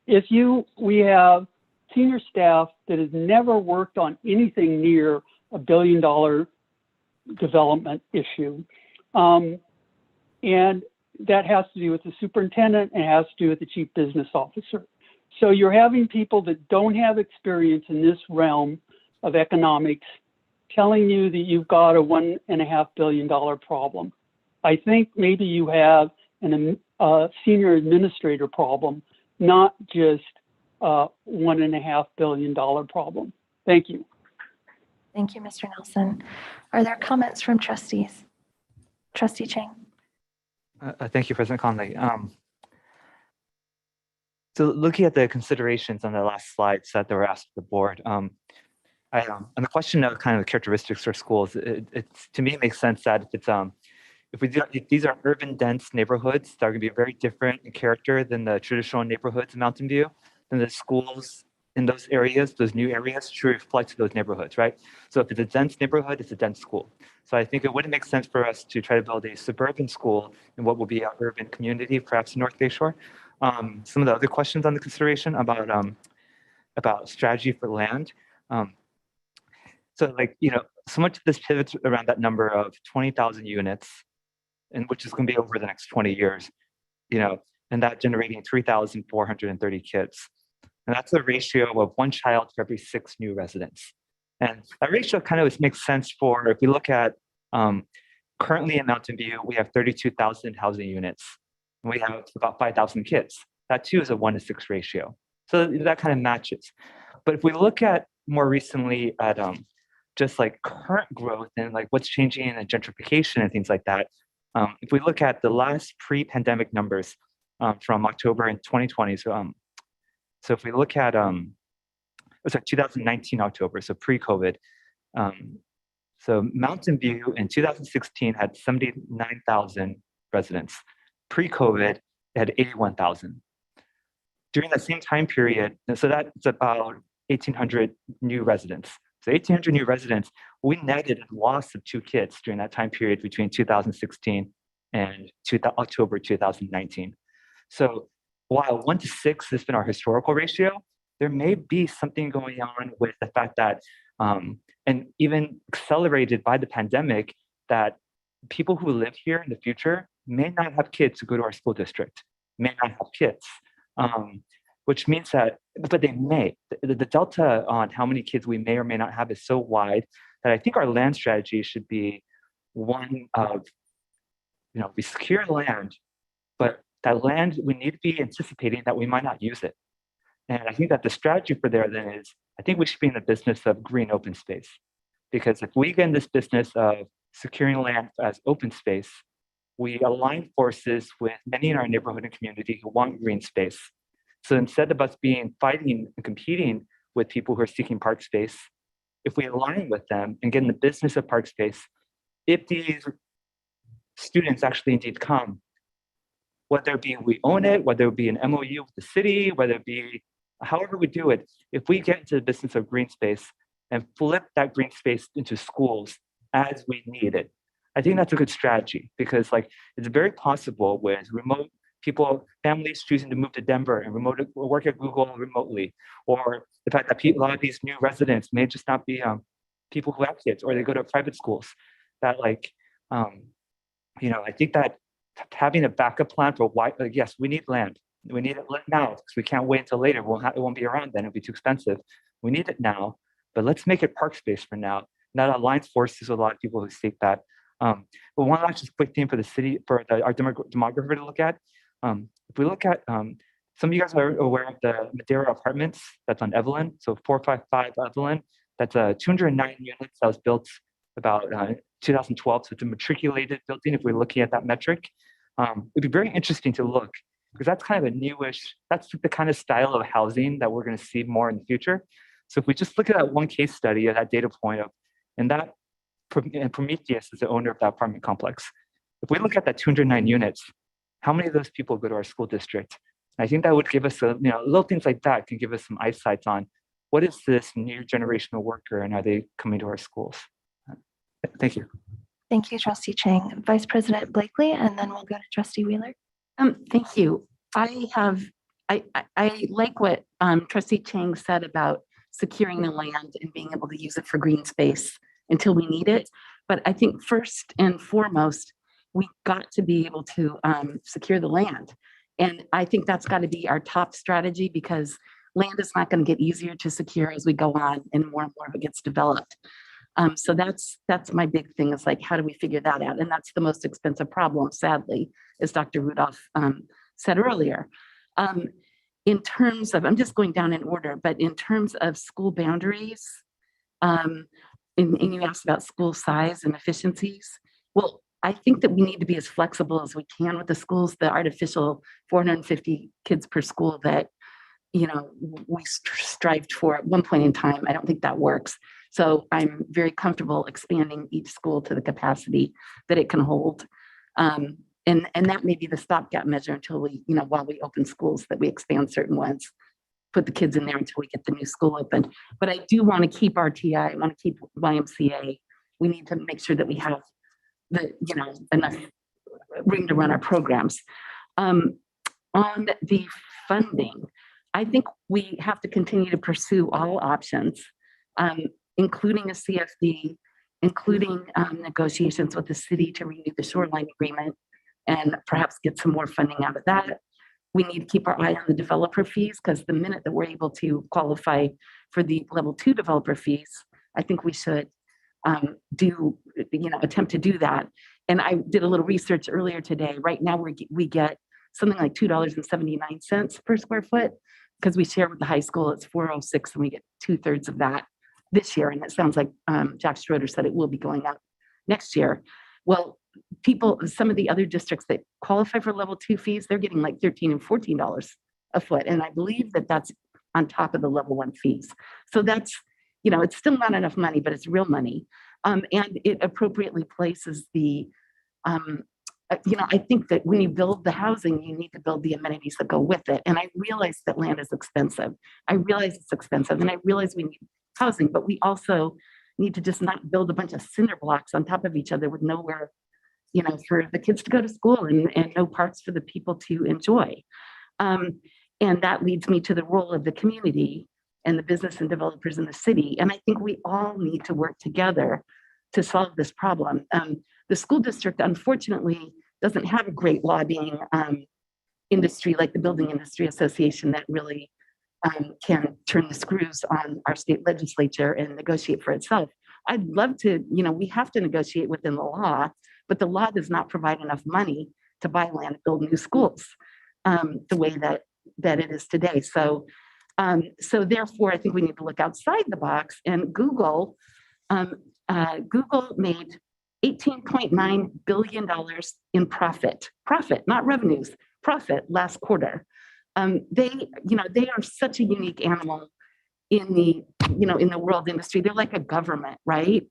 we have senior staff that has never worked on anything near $1 billion development issue. And that has to do with the superintendent and it has to do with the chief business officer. So you're having people that don't have experience in this realm of economics telling you that you've got a $1.5 billion problem. I think maybe you have a senior administrator problem, not just a $1.5 billion problem. Thank you. Thank you, Mr. Nelson. Are there comments from trustees? Trustee Chang. Thank you, President Conley. So looking at the considerations on the last slides that were asked of the board, on the question of kind of characteristics for schools, it to me makes sense that if these are urban dense neighborhoods that are going to be very different in character than the traditional neighborhoods in Mountain View, then the schools in those areas, those new areas, should reflect to those neighborhoods, right? So if it's a dense neighborhood, it's a dense school. So I think it wouldn't make sense for us to try to build a suburban school in what will be an urban community, perhaps in North Bayshore. Some of the other questions on the consideration about strategy for land. So so much of this pivots around that number of 20,000 units, and which is going to be over the next 20 years, and that generating 3,430 kids. And that's a ratio of 1 child for every 6 new residents. And that ratio kind of makes sense for, if we look at currently in Mountain View, we have 32,000 housing units, and we have about 5,000 kids. That too is a 1-to-6 ratio. So that kind of matches. But if we look at more recently at just like current growth and like what's changing in gentrification and things like that, if we look at the last pre-pandemic numbers from October in 2020, so if we look at 2019 October, so pre-COVID, so Mountain View in 2016 had 79,000 residents. Pre-COVID, it had 81,000. During that same time period, so that's about 1,800 new residents. So 1,800 new residents, we netted a loss of 2 kids during that time period between 2016 and October 2019. So while 1-to-6 has been our historical ratio, there may be something going on with the fact that, and even accelerated by the pandemic, that people who live here in the future may not have kids who go to our school district, may not have kids, which means that, but they may. The delta on how many kids we may or may not have is so wide that I think our land strategy should be one of, we secure land, but that land, we need to be anticipating that we might not use it. And I think that the strategy for there then is, I think we should be in the business of green open space. Because if we get in this business of securing land as open space, we align forces with many in our neighborhood and community who want green space. So instead of us fighting and competing with people who are seeking park space, if we align with them and get in the business of park space, if these students actually indeed come, whether it be we own it, whether it be an MOU with the city, whether it be however we do it, if we get into the business of green space and flip that green space into schools as we need it, I think that's a good strategy, because like it's very possible with remote people, families choosing to move to Denver and remote work at Google remotely, or the fact that a lot of these new residents may just not be people who have kids, or they go to private schools. That like, I think that having a backup plan for why, yes, we need land. We need it now because we can't wait until later. It won't be around then. It'll be too expensive. We need it now, but let's make it park space for now. That aligns forces with a lot of people who state that. But one last just quick thing for the city, for our demographer to look at. If we look at, some of you guys are aware of the Madeira Apartments that's on Evelyn. So 455 Evelyn, that's a 209 units that was built about 2012. So it's a matriculated building if we're looking at that metric. It'd be very interesting to look, because that's kind of a newish, that's the kind of style of housing that we're going to see more in the future. So if we just look at that one case study of that data point of, and Prometheus is the owner of that apartment complex. If we look at that 209 units, how many of those people go to our school district? I think that would give us little things like that can give us some eyesight on what is this new generational worker and are they coming to our schools? Thank you. Thank you, Trustee Chang. Vice President Blakely, and then we'll go to Trustee Wheeler. Thank you. I like what Trustee Chang said about securing the land and being able to use it for green space until we need it. But I think first and foremost, we got to be able to secure the land. And I think that's got to be our top strategy, because land is not going to get easier to secure as we go on and more of it gets developed. So that's my big thing, is like, how do we figure that out? And that's the most expensive problem, sadly, as Dr. Rudolph said earlier. In terms of, I'm just going down in order, but in terms of school boundaries, and you asked about school size and efficiencies. Well, I think that we need to be as flexible as we can with the schools. The artificial 450 kids per school that, we strived for at one point in time, I don't think that works. So I'm very comfortable expanding each school to the capacity that it can hold. And that may be the stopgap measure until we, while we open schools, that we expand certain ones, put the kids in there until we get the new school open. But I do want to keep RTI, I want to keep YMCA. We need to make sure that we have enough room to run our programs. On the funding, I think we have to continue to pursue all options, including a CFD, including negotiations with the city to renew the shoreline agreement and perhaps get some more funding out of that. We need to keep our eye on the developer fees, because the minute that we're able to qualify for the level 2 developer fees, I think we should attempt to do that. And I did a little research earlier today. Right now we get something like $2.79 per square foot, because we share with the high school. It's $4.06, and we get 2/3 of that this year. And it sounds like Jack Schroeder said it will be going up next year. Well, some of the other districts that qualify for level 2 fees, they're getting like $13 and $14 a foot. And I believe that that's on top of the level 1 fees. So that's, it's still not enough money, but it's real money. And it appropriately places the, I think that when you build the housing, you need to build the amenities that go with it. And I realize that land is expensive. I realize it's expensive, and I realize we need housing, but we also need to just not build a bunch of cinder blocks on top of each other with nowhere, for the kids to go to school and no parks for the people to enjoy. And that leads me to the role of the community and the business and developers in the city. And I think we all need to work together to solve this problem. The school district, unfortunately, doesn't have a great lobbying industry like the Building Industry Association that really can turn the screws on our state legislature and negotiate for itself. I'd love to, we have to negotiate within the law, but the law does not provide enough money to buy land and build new schools the way that it is today. So therefore, I think we need to look outside the box. And Google made $18.9 billion in profit, not revenues, profit last quarter. They are such a unique animal in the world industry. They're like a government, right?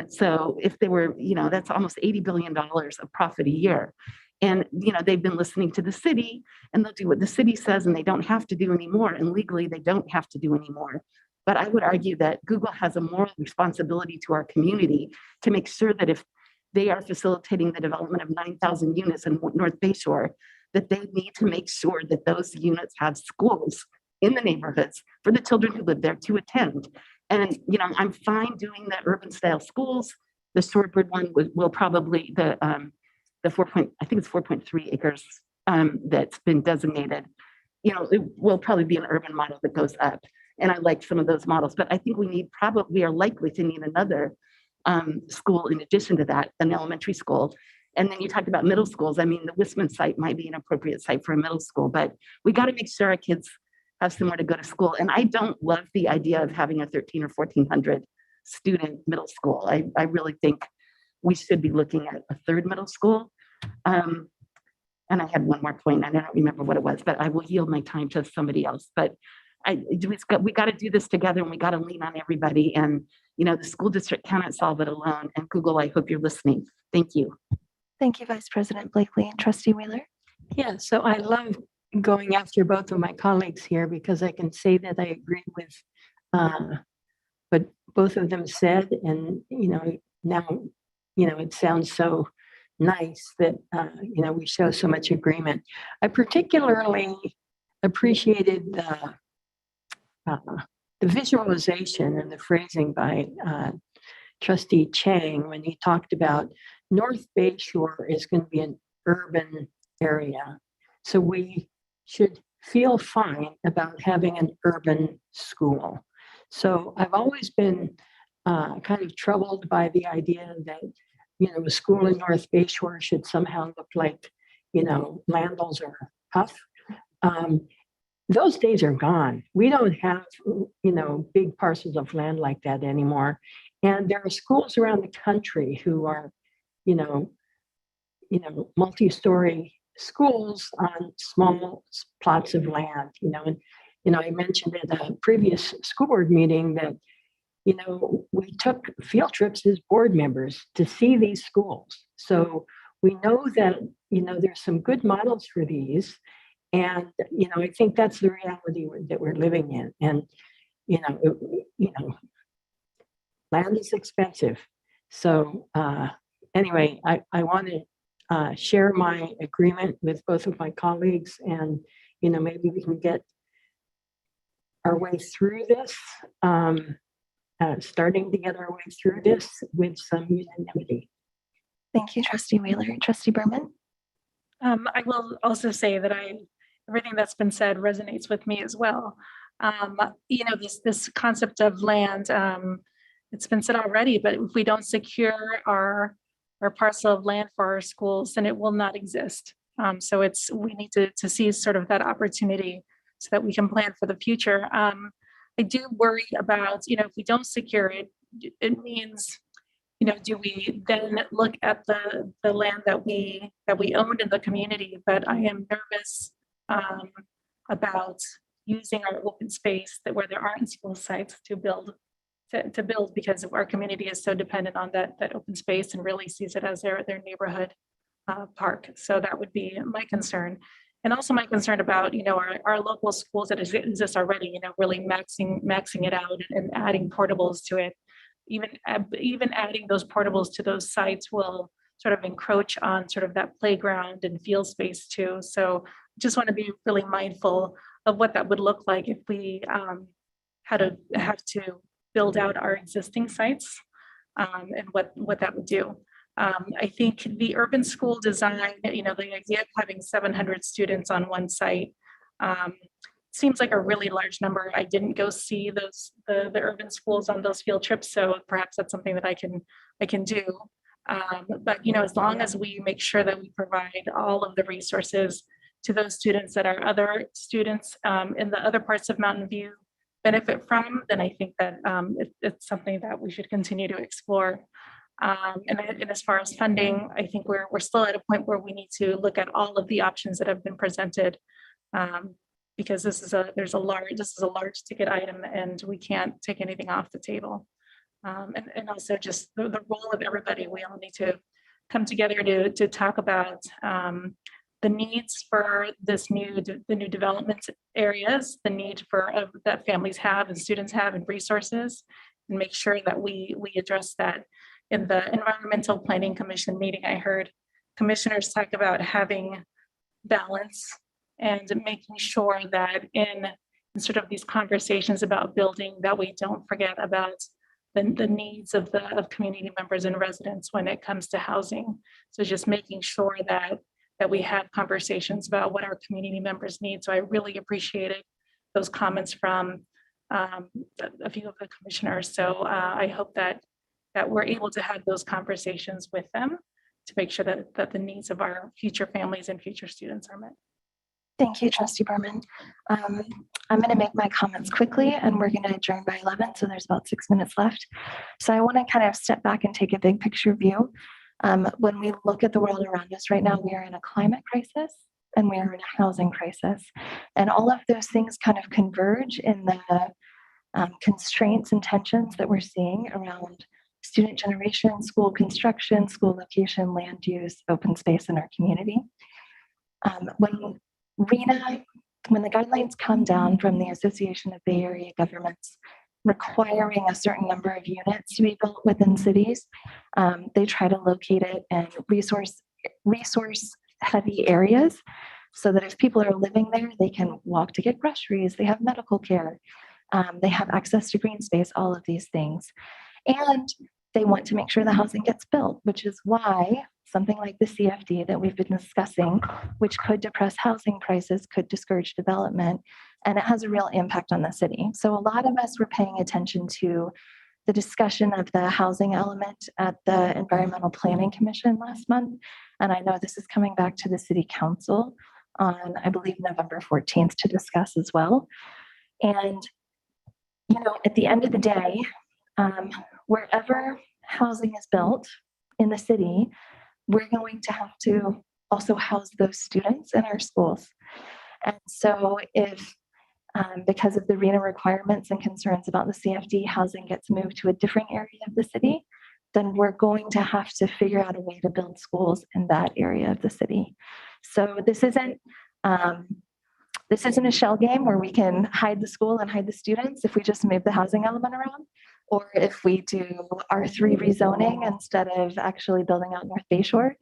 So if they were, that's almost $80 billion of profit a year. And, they've been listening to the city, and they'll do what the city says, and they don't have to do anymore. And legally, they don't have to do anymore. But I would argue that Google has a moral responsibility to our community to make sure that if they are facilitating the development of 9,000 units in North Bayshore, that they need to make sure that those units have schools in the neighborhoods for the children who live there to attend. And, I'm fine doing the urban style schools. The Shorebird one will probably, the 4.3 acres that's been designated, it will probably be an urban model that goes up. And I like some of those models, but I think we are likely to need another school in addition to that, an elementary school. And then you talked about middle schools. I mean, the Wisman site might be an appropriate site for a middle school, but we got to make sure our kids have somewhere to go to school. And I don't love the idea of having a 1,300 or 1,400 student middle school. I really think we should be looking at a third middle school. And I had one more point, and I don't remember what it was, but I will yield my time to somebody else. But we got to do this together, and we got to lean on everybody. And, the school district cannot solve it alone. And Google, I hope you're listening. Thank you. Thank you, Vice President Blakely and Trustee Wheeler. Yeah, so I love going after both of my colleagues here because I can say that I agree with what both of them said. And, now, it sounds so nice that, we show so much agreement. I particularly appreciated the visualization and the phrasing by Trustee Chang when he talked about North Bayshore is going to be an urban area. So we should feel fine about having an urban school. So I've always been kind of troubled by the idea that, a school in North Bayshore should somehow look like, Landals or Huff. Those days are gone. We don't have, big parcels of land like that anymore. And there are schools around the country who are, multi-story schools on small plots of land, and, I mentioned at a previous school board meeting that, we took field trips as board members to see these schools. So we know that, there's some good models for these. And, I think that's the reality that we're living in. And, land is expensive. So anyway, I want to share my agreement with both of my colleagues, and, maybe we can get our way through this, starting to get our way through this with some unanimity. Thank you, Trustee Wheeler. Trustee Berman. I will also say that everything that's been said resonates with me as well. This concept of land, it's been said already, but if we don't secure our parcel of land for our schools, then it will not exist. So we need to seize sort of that opportunity so that we can plan for the future. I do worry about, if we don't secure it, it means, do we then look at the land that we owned in the community? But I am nervous about using our open space where there aren't school sites to build because our community is so dependent on that open space and really sees it as their neighborhood park. So that would be my concern. And also my concern about, our local schools that exist already, really maxing it out and adding portables to it. Even adding those portables to those sites will sort of encroach on sort of that playground and field space too. So just want to be really mindful of what that would look like if we have to build out our existing sites and what that would do. I think the urban school design, the idea of having 700 students on one site seems like a really large number. I didn't go see the urban schools on those field trips, so perhaps that's something that I can do. But as long as we make sure that we provide all of the resources to those students that our other students in the other parts of Mountain View benefit from, then I think that it's something that we should continue to explore. And as far as funding, I think we're still at a point where we need to look at all of the options that have been presented, because this is a large ticket item, and we can't take anything off the table. And also just the role of everybody. We all need to come together to talk about the needs for the new development areas, the need for that families have and students have and resources, and make sure that we address that. In the Environmental Planning Commission meeting, I heard commissioners talk about having balance and making sure that in sort of these conversations about building, that we don't forget about the needs of community members and residents when it comes to housing. So just making sure that we have conversations about what our community members need. So I really appreciated those comments from a few of the commissioners. So I hope that we're able to have those conversations with them to make sure that the needs of our future families and future students are met. Thank you, Trustee Berman. I'm going to make my comments quickly, and we're going to adjourn by 11, so there's about 6 minutes left. So I want to kind of step back and take a big picture view. When we look at the world around us right now, we are in a climate crisis and we are in a housing crisis. And all of those things kind of converge in the constraints and tensions that we're seeing around student generation, school construction, school location, land use, open space in our community. When the guidelines come down from the Association of Bay Area Governments requiring a certain number of units to be built within cities, they try to locate it in resource heavy areas so that if people are living there, they can walk to get groceries, they have medical care, they have access to green space, all of these things. And they want to make sure the housing gets built, which is why something like the CFD that we've been discussing, which could depress housing prices, could discourage development, and it has a real impact on the city. So a lot of us were paying attention to the discussion of the housing element at the Environmental Planning Commission last month. And I know this is coming back to the City Council on, I believe, November 14th to discuss as well. And, at the end of the day, wherever housing is built in the city, we're going to have to also house those students in our schools. And so if, because of the RENA requirements and concerns about the CFD, housing gets moved to a different area of the city, then we're going to have to figure out a way to build schools in that area of the city. So this isn't a shell game where we can hide the school and hide the students if we just move the housing element around, or if we do R3 rezoning instead of actually building out North Bayshore.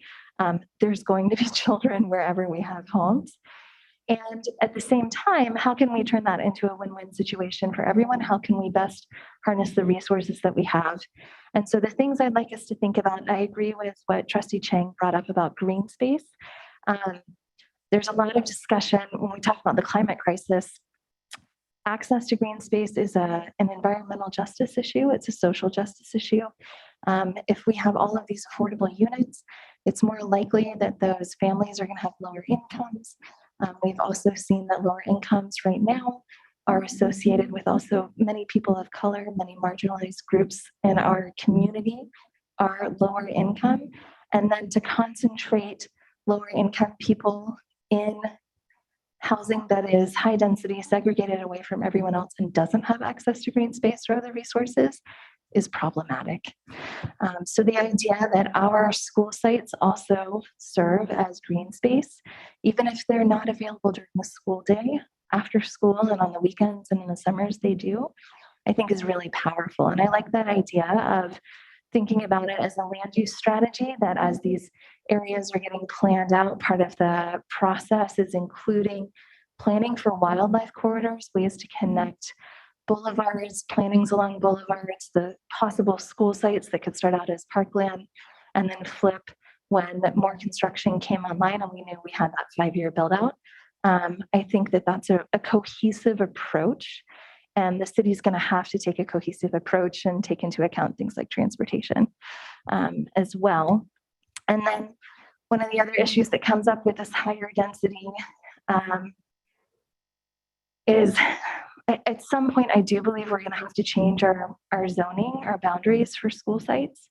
There's going to be children wherever we have homes. And at the same time, how can we turn that into a win-win situation for everyone? How can we best harness the resources that we have? And so the things I'd like us to think about, I agree with what Trustee Chang brought up about green space. There's a lot of discussion when we talk about the climate crisis. Access to green space is an environmental justice issue. It's a social justice issue. If we have all of these affordable units, it's more likely that those families are going to have lower incomes. We've also seen that lower incomes right now are associated with also many people of color, many marginalized groups in our community are lower income. And then to concentrate lower income people in housing that is high density, segregated away from everyone else and doesn't have access to green space or other resources is problematic. So the idea that our school sites also serve as green space, even if they're not available during the school day, after school and on the weekends and in the summers they do, I think is really powerful. And I like that idea of thinking about it as a land use strategy, that as these areas are getting planned out, part of the process is including planning for wildlife corridors, ways to connect boulevards, plantings along boulevards, the possible school sites that could start out as parkland and then flip when more construction came online and we knew we had that 5-year build out. I think that that's a cohesive approach. And the city's going to have to take a cohesive approach and take into account things like transportation as well. And then one of the other issues that comes up with this higher density is at some point, I do believe we're going to have to change our zoning, our boundaries for school sites.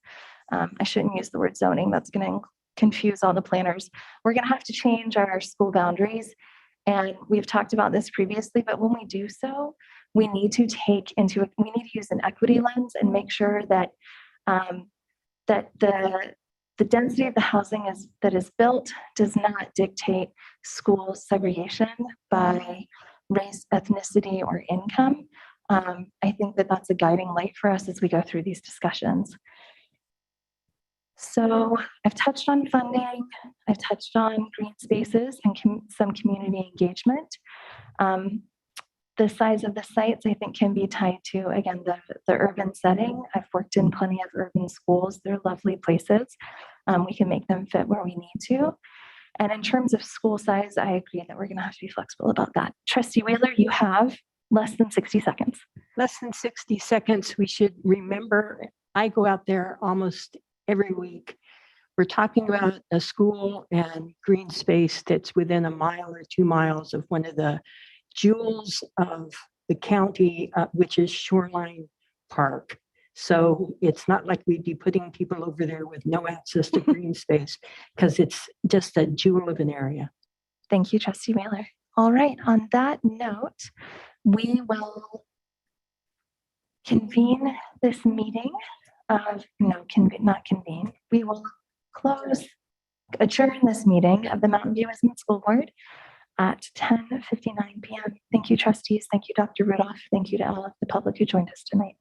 I shouldn't use the word zoning. That's going to confuse all the planners. We're going to have to change our school boundaries. And we've talked about this previously, but when we do so, we need to use an equity lens and make sure that that the the density of the housing that is built does not dictate school segregation by race, ethnicity, or income. I think that that's a guiding light for us as we go through these discussions. So I've touched on funding, I've touched on green spaces and some community engagement. The size of the sites, I think, can be tied to, again, the urban setting. I've worked in plenty of urban schools. They're lovely places. We can make them fit where we need to. And in terms of school size, I agree that we're going to have to be flexible about that. Trustee Wheeler, you have less than 60 seconds. Less than 60 seconds. We should remember, I go out there almost every week. We're talking about a school and green space that's within a mile or 2 miles of one of the jewels of the county, which is Shoreline Park. So it's not like we'd be putting people over there with no access to green space, because it's just a jewel of an area. Thank you, Trustee Wheeler. All right, on that note, we will convene this meeting of, not convene. We will adjourn this meeting of the Mountain View School Board at 10:59 p.m. Thank you, trustees. Thank you, Dr. Rudolph. Thank you to all of the public who joined us tonight.